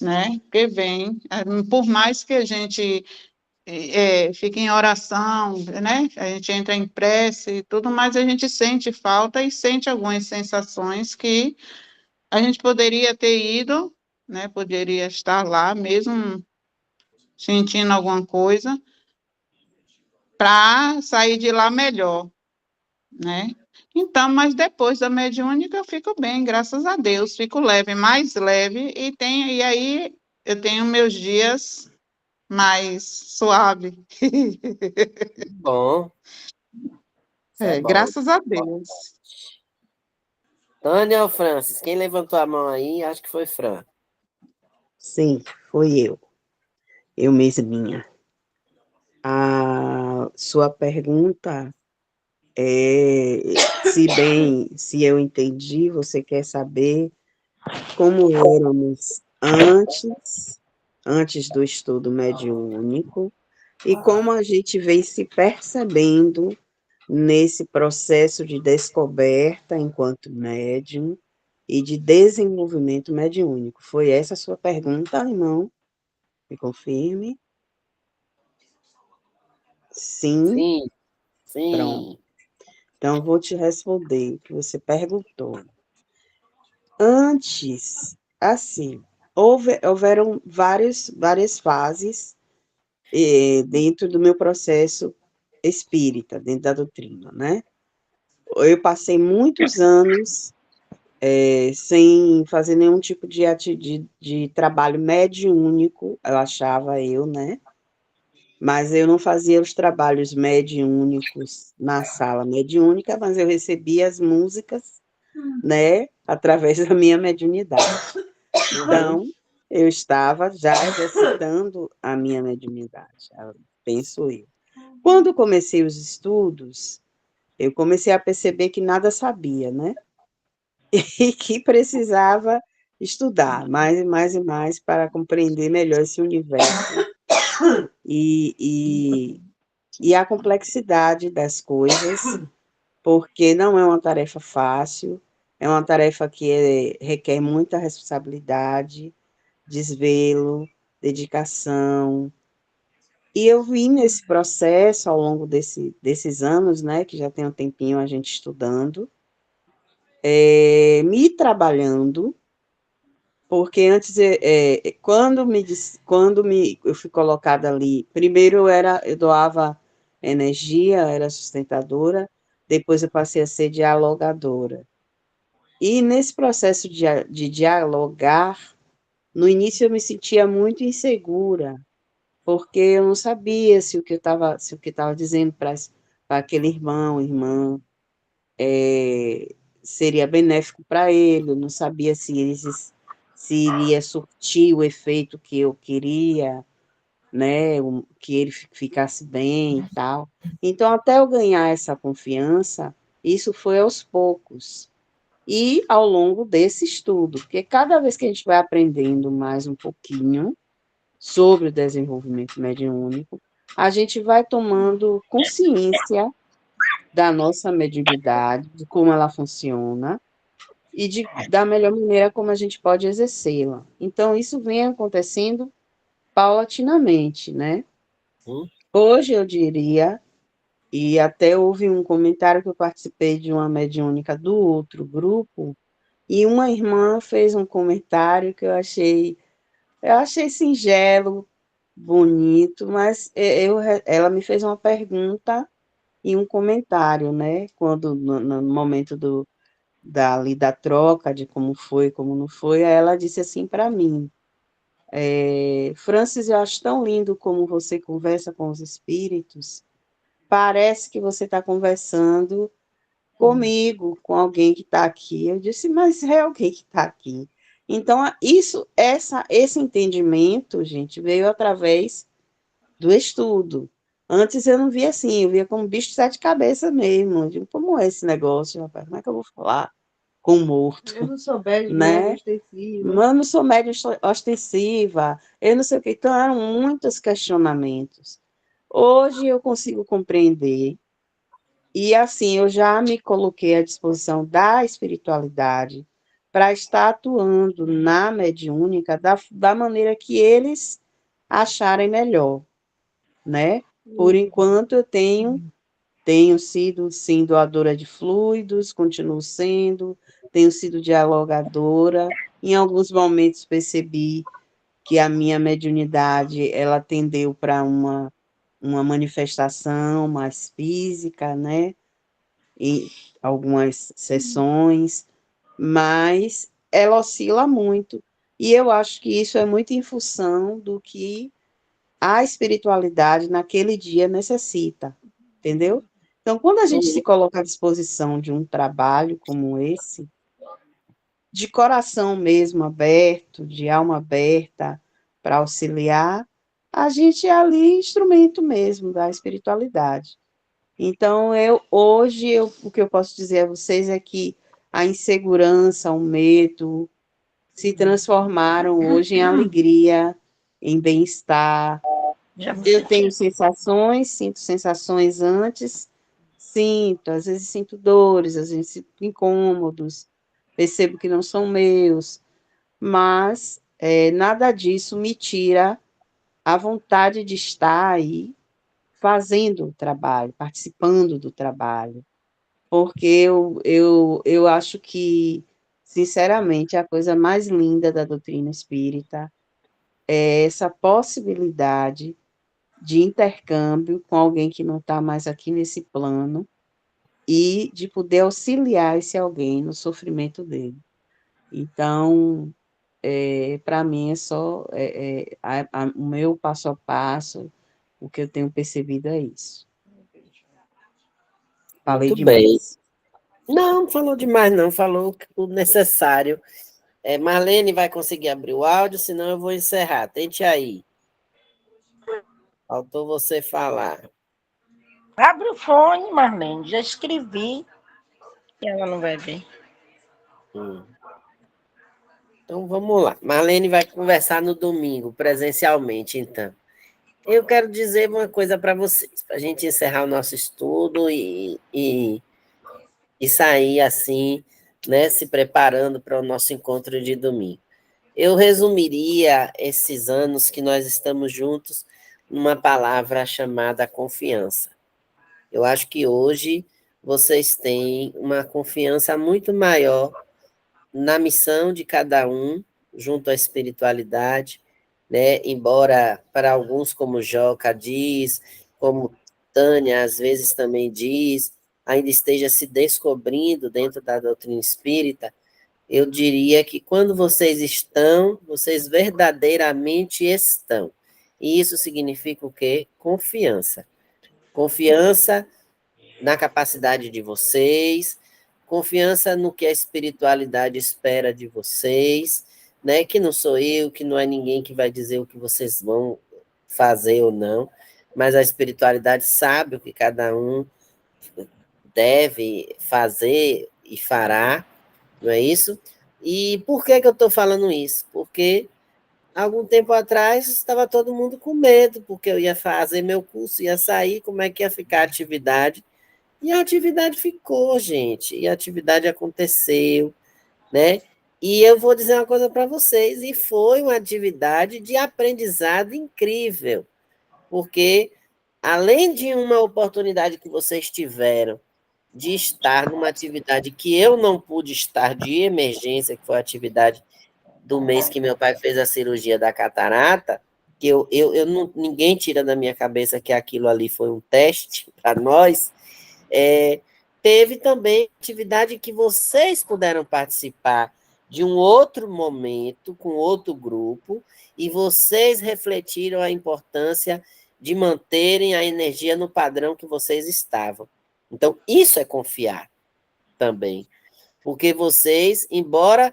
né? Que vem, por mais que a gente fique em oração, né? A gente entra em prece e tudo, mas a gente sente falta e sente algumas sensações que a gente poderia ter ido, né? Poderia estar lá mesmo sentindo alguma coisa para sair de lá melhor, né? Então, mas depois da mediúnica eu fico bem, graças a Deus, fico leve, mais leve e aí eu tenho meus dias mais suave. Bom, isso é bom. Graças a Deus. Tânia ou Francis? Quem levantou a mão aí? Acho que foi Fran. Sim, foi eu. Eu mesminha. A sua pergunta se eu entendi, você quer saber como éramos antes do estudo mediúnico, e como a gente vem se percebendo nesse processo de descoberta enquanto médium e de desenvolvimento mediúnico. Foi essa a sua pergunta, irmão? Me confirme. Sim, Sim, pronto. sim. Então, vou te responder o que você perguntou. Antes, assim, houveram várias fases dentro do meu processo espírita, dentro da doutrina, né? Eu passei muitos anos sem fazer nenhum tipo de trabalho mediúnico, eu achava eu, né? Mas eu não fazia os trabalhos mediúnicos na sala mediúnica, mas eu recebia as músicas, né, através da minha mediunidade. Então, eu estava já exercitando a minha mediunidade, penso eu. Quando comecei os estudos, eu comecei a perceber que nada sabia, né? E que precisava estudar mais e mais e mais para compreender melhor esse universo e a complexidade das coisas, porque não é uma tarefa fácil, é uma tarefa que requer muita responsabilidade, desvelo, dedicação. E eu vi nesse processo, ao longo desses anos, né, que já tem um tempinho a gente estudando, me trabalhando, porque antes, eu fui colocada ali, primeiro eu doava energia, era sustentadora, depois eu passei a ser dialogadora. E nesse processo de dialogar, no início eu me sentia muito insegura, porque eu não sabia se o que estava dizendo para aquele irmão, irmã, seria benéfico para ele, eu não sabia se iria surtir o efeito que eu queria, né, que ele ficasse bem e tal. Então, até eu ganhar essa confiança, isso foi aos poucos. E ao longo desse estudo, porque cada vez que a gente vai aprendendo mais um pouquinho sobre o desenvolvimento mediúnico, a gente vai tomando consciência da nossa mediunidade, de como ela funciona e da melhor maneira como a gente pode exercê-la. Então, isso vem acontecendo paulatinamente, né? Hoje eu diria, e até houve um comentário que eu participei de uma mediúnica do outro grupo, e uma irmã fez um comentário que eu achei singelo, bonito, mas ela me fez uma pergunta e um comentário, né? Quando no momento ali da troca, de como foi, como não foi, aí ela disse assim para mim, Francis, eu acho tão lindo como você conversa com os espíritos, parece que você está conversando comigo, com alguém que está aqui. Eu disse, mas é alguém que está aqui. Então, esse entendimento, gente, veio através do estudo. Antes eu não via assim, eu via como bicho de sete cabeças mesmo. Eu digo, como é esse negócio, rapaz? Como é que eu vou falar com o morto? Eu não sou médium, Né? ostensiva. Eu não sou médium ostensiva, eu não sei o que. Então, eram muitos questionamentos. Hoje eu consigo compreender, e assim, eu já me coloquei à disposição da espiritualidade para estar atuando na mediúnica da maneira que eles acharem melhor, né? Por enquanto, eu tenho sido, sim, doadora de fluidos, continuo sendo, tenho sido dialogadora. Em alguns momentos percebi que a minha mediunidade, ela tendeu para uma manifestação mais física, né? Em algumas sessões, mas ela oscila muito. E eu acho que isso é muito em função do que a espiritualidade naquele dia necessita, entendeu? Então, quando a gente se coloca à disposição de um trabalho como esse, de coração mesmo aberto, de alma aberta, para auxiliar, a gente é ali instrumento mesmo da espiritualidade. Então, o que eu posso dizer a vocês é que a insegurança, o medo, se transformaram hoje em alegria, em bem-estar. Já me Eu tenho senti. sinto sensações antes, às vezes sinto dores, às vezes sinto incômodos, percebo que não são meus, mas nada disso me tira a vontade de estar aí fazendo o trabalho, participando do trabalho, porque eu acho que, sinceramente, a coisa mais linda da doutrina espírita é essa possibilidade de intercâmbio com alguém que não está mais aqui nesse plano e de poder auxiliar esse alguém no sofrimento dele. Então, para mim é só o meu passo a passo, o que eu tenho percebido é isso. Falei Muito bem. demais. Não falou demais, não. Falou o necessário. Marlene vai conseguir abrir o áudio, senão eu vou encerrar. Tente aí. Faltou você falar. Abre o fone, Marlene. Já escrevi. E ela não vai ver. Então, vamos lá. Marlene vai conversar no domingo, presencialmente, então. Eu quero dizer uma coisa para vocês, para a gente encerrar o nosso estudo e sair assim, né, se preparando para o nosso encontro de domingo. Eu resumiria esses anos que nós estamos juntos numa palavra chamada confiança. Eu acho que hoje vocês têm uma confiança muito maior na missão de cada um, junto à espiritualidade, né? Embora para alguns, como Joca diz, como Tânia às vezes também diz, ainda esteja se descobrindo dentro da doutrina espírita, eu diria que quando vocês estão, vocês verdadeiramente estão. E isso significa o quê? Confiança. Confiança na capacidade de vocês, confiança no que a espiritualidade espera de vocês, né? Que não sou eu, que não é ninguém que vai dizer o que vocês vão fazer ou não, mas a espiritualidade sabe o que cada um deve fazer e fará, não é isso? E por que eu estou falando isso? Porque algum tempo atrás estava todo mundo com medo, porque eu ia fazer meu curso, ia sair, como é que ia ficar a atividade? E a atividade ficou, gente, e a atividade aconteceu, né? E eu vou dizer uma coisa para vocês, e foi uma atividade de aprendizado incrível, porque além de uma oportunidade que vocês tiveram de estar numa atividade que eu não pude estar de emergência, que foi a atividade do mês que meu pai fez a cirurgia da catarata, que eu não, ninguém tira da minha cabeça que aquilo ali foi um teste para nós, Teve também atividade que vocês puderam participar de um outro momento, com outro grupo, e vocês refletiram a importância de manterem a energia no padrão que vocês estavam. Então, isso é confiar também. Porque vocês, embora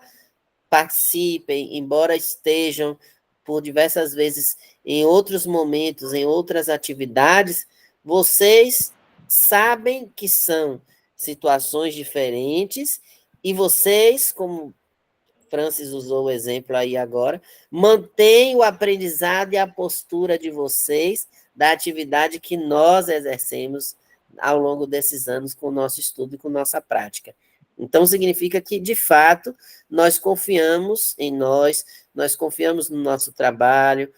participem, embora estejam por diversas vezes em outros momentos, em outras atividades, vocês sabem que são situações diferentes e vocês, como Francis usou o exemplo aí agora, mantêm o aprendizado e a postura de vocês da atividade que nós exercemos ao longo desses anos com o nosso estudo e com nossa prática. Então, significa que, de fato, nós confiamos em nós confiamos no nosso trabalho,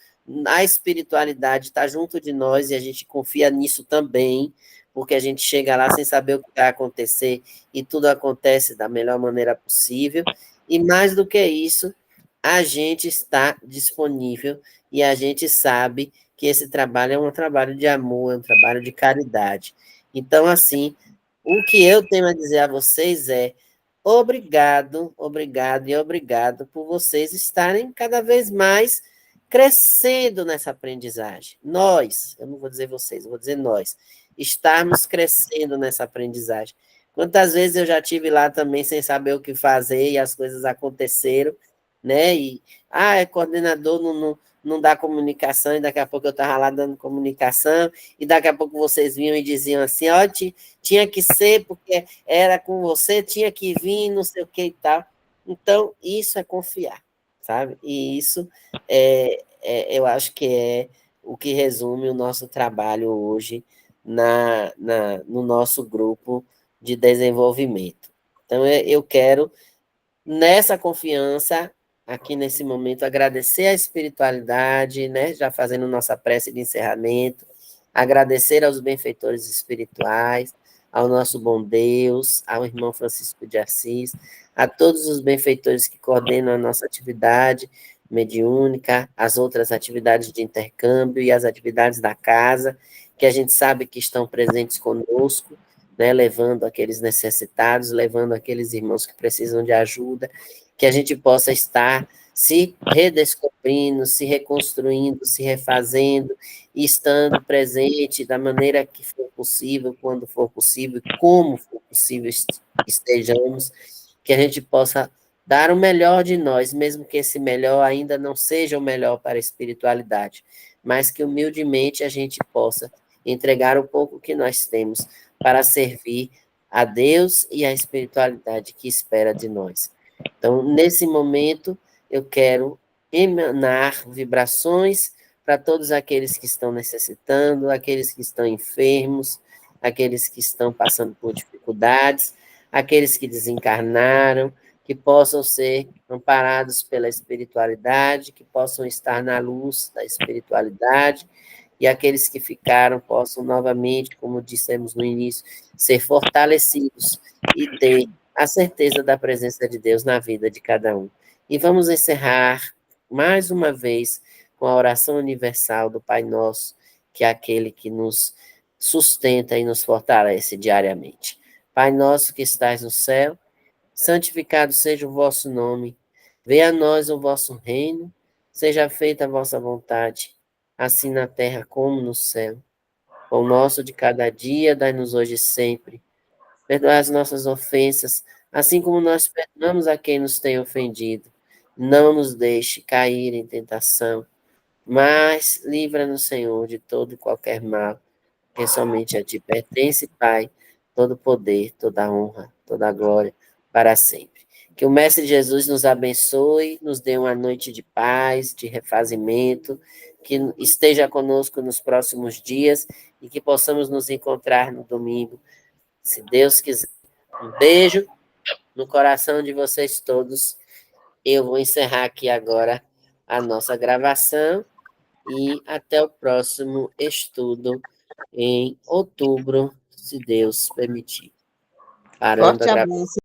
a espiritualidade está junto de nós e a gente confia nisso também, porque a gente chega lá sem saber o que vai acontecer e tudo acontece da melhor maneira possível. E mais do que isso, a gente está disponível e a gente sabe que esse trabalho é um trabalho de amor, é um trabalho de caridade. Então, assim, o que eu tenho a dizer a vocês é obrigado, obrigado e obrigado por vocês estarem cada vez mais crescendo nessa aprendizagem. Nós, eu não vou dizer vocês, eu vou dizer nós, estarmos crescendo nessa aprendizagem. Quantas vezes eu já tive lá também sem saber o que fazer e as coisas aconteceram, né? E, é coordenador, não dá comunicação, e daqui a pouco eu estava lá dando comunicação, e daqui a pouco vocês vinham e diziam assim, ó, tinha que ser, porque era com você, tinha que vir, não sei o que e tal. Então, isso é confiar, sabe? E isso eu acho que é o que resume o nosso trabalho hoje no nosso grupo de desenvolvimento. Então, eu quero, nessa confiança, aqui nesse momento, agradecer a espiritualidade, né, já fazendo nossa prece de encerramento, agradecer aos benfeitores espirituais, ao nosso bom Deus, ao irmão Francisco de Assis, a todos os benfeitores que coordenam a nossa atividade mediúnica, as outras atividades de intercâmbio e as atividades da casa, que a gente sabe que estão presentes conosco, né, levando aqueles necessitados, levando aqueles irmãos que precisam de ajuda, que a gente possa estar se redescobrindo, se reconstruindo, se refazendo, e estando presente da maneira que for possível, quando for possível, como for possível estejamos, que a gente possa dar o melhor de nós, mesmo que esse melhor ainda não seja o melhor para a espiritualidade, mas que humildemente a gente possa entregar o pouco que nós temos para servir a Deus e a espiritualidade que espera de nós. Então, nesse momento, eu quero emanar vibrações para todos aqueles que estão necessitando, aqueles que estão enfermos, aqueles que estão passando por dificuldades, aqueles que desencarnaram, que possam ser amparados pela espiritualidade, que possam estar na luz da espiritualidade, e aqueles que ficaram possam novamente, como dissemos no início, ser fortalecidos e ter a certeza da presença de Deus na vida de cada um. E vamos encerrar mais uma vez com a oração universal do Pai Nosso, que é aquele que nos sustenta e nos fortalece diariamente. Pai nosso que estais no céu, santificado seja o vosso nome, venha a nós o vosso reino, seja feita a vossa vontade, assim na terra como no céu. O nosso de cada dia, dai-nos hoje e sempre. Perdoai as nossas ofensas, assim como nós perdoamos a quem nos tem ofendido. Não nos deixe cair em tentação, mas livra-nos, Senhor, de todo e qualquer mal, que somente a Ti pertence, Pai, todo poder, toda honra, toda glória, para sempre. Que o Mestre Jesus nos abençoe, nos dê uma noite de paz, de refazimento, que esteja conosco nos próximos dias e que possamos nos encontrar no domingo, se Deus quiser. Um beijo no coração de vocês todos. Eu vou encerrar aqui agora a nossa gravação e até o próximo estudo em outubro, se Deus permitir. Parando Forte a gravação. abraço.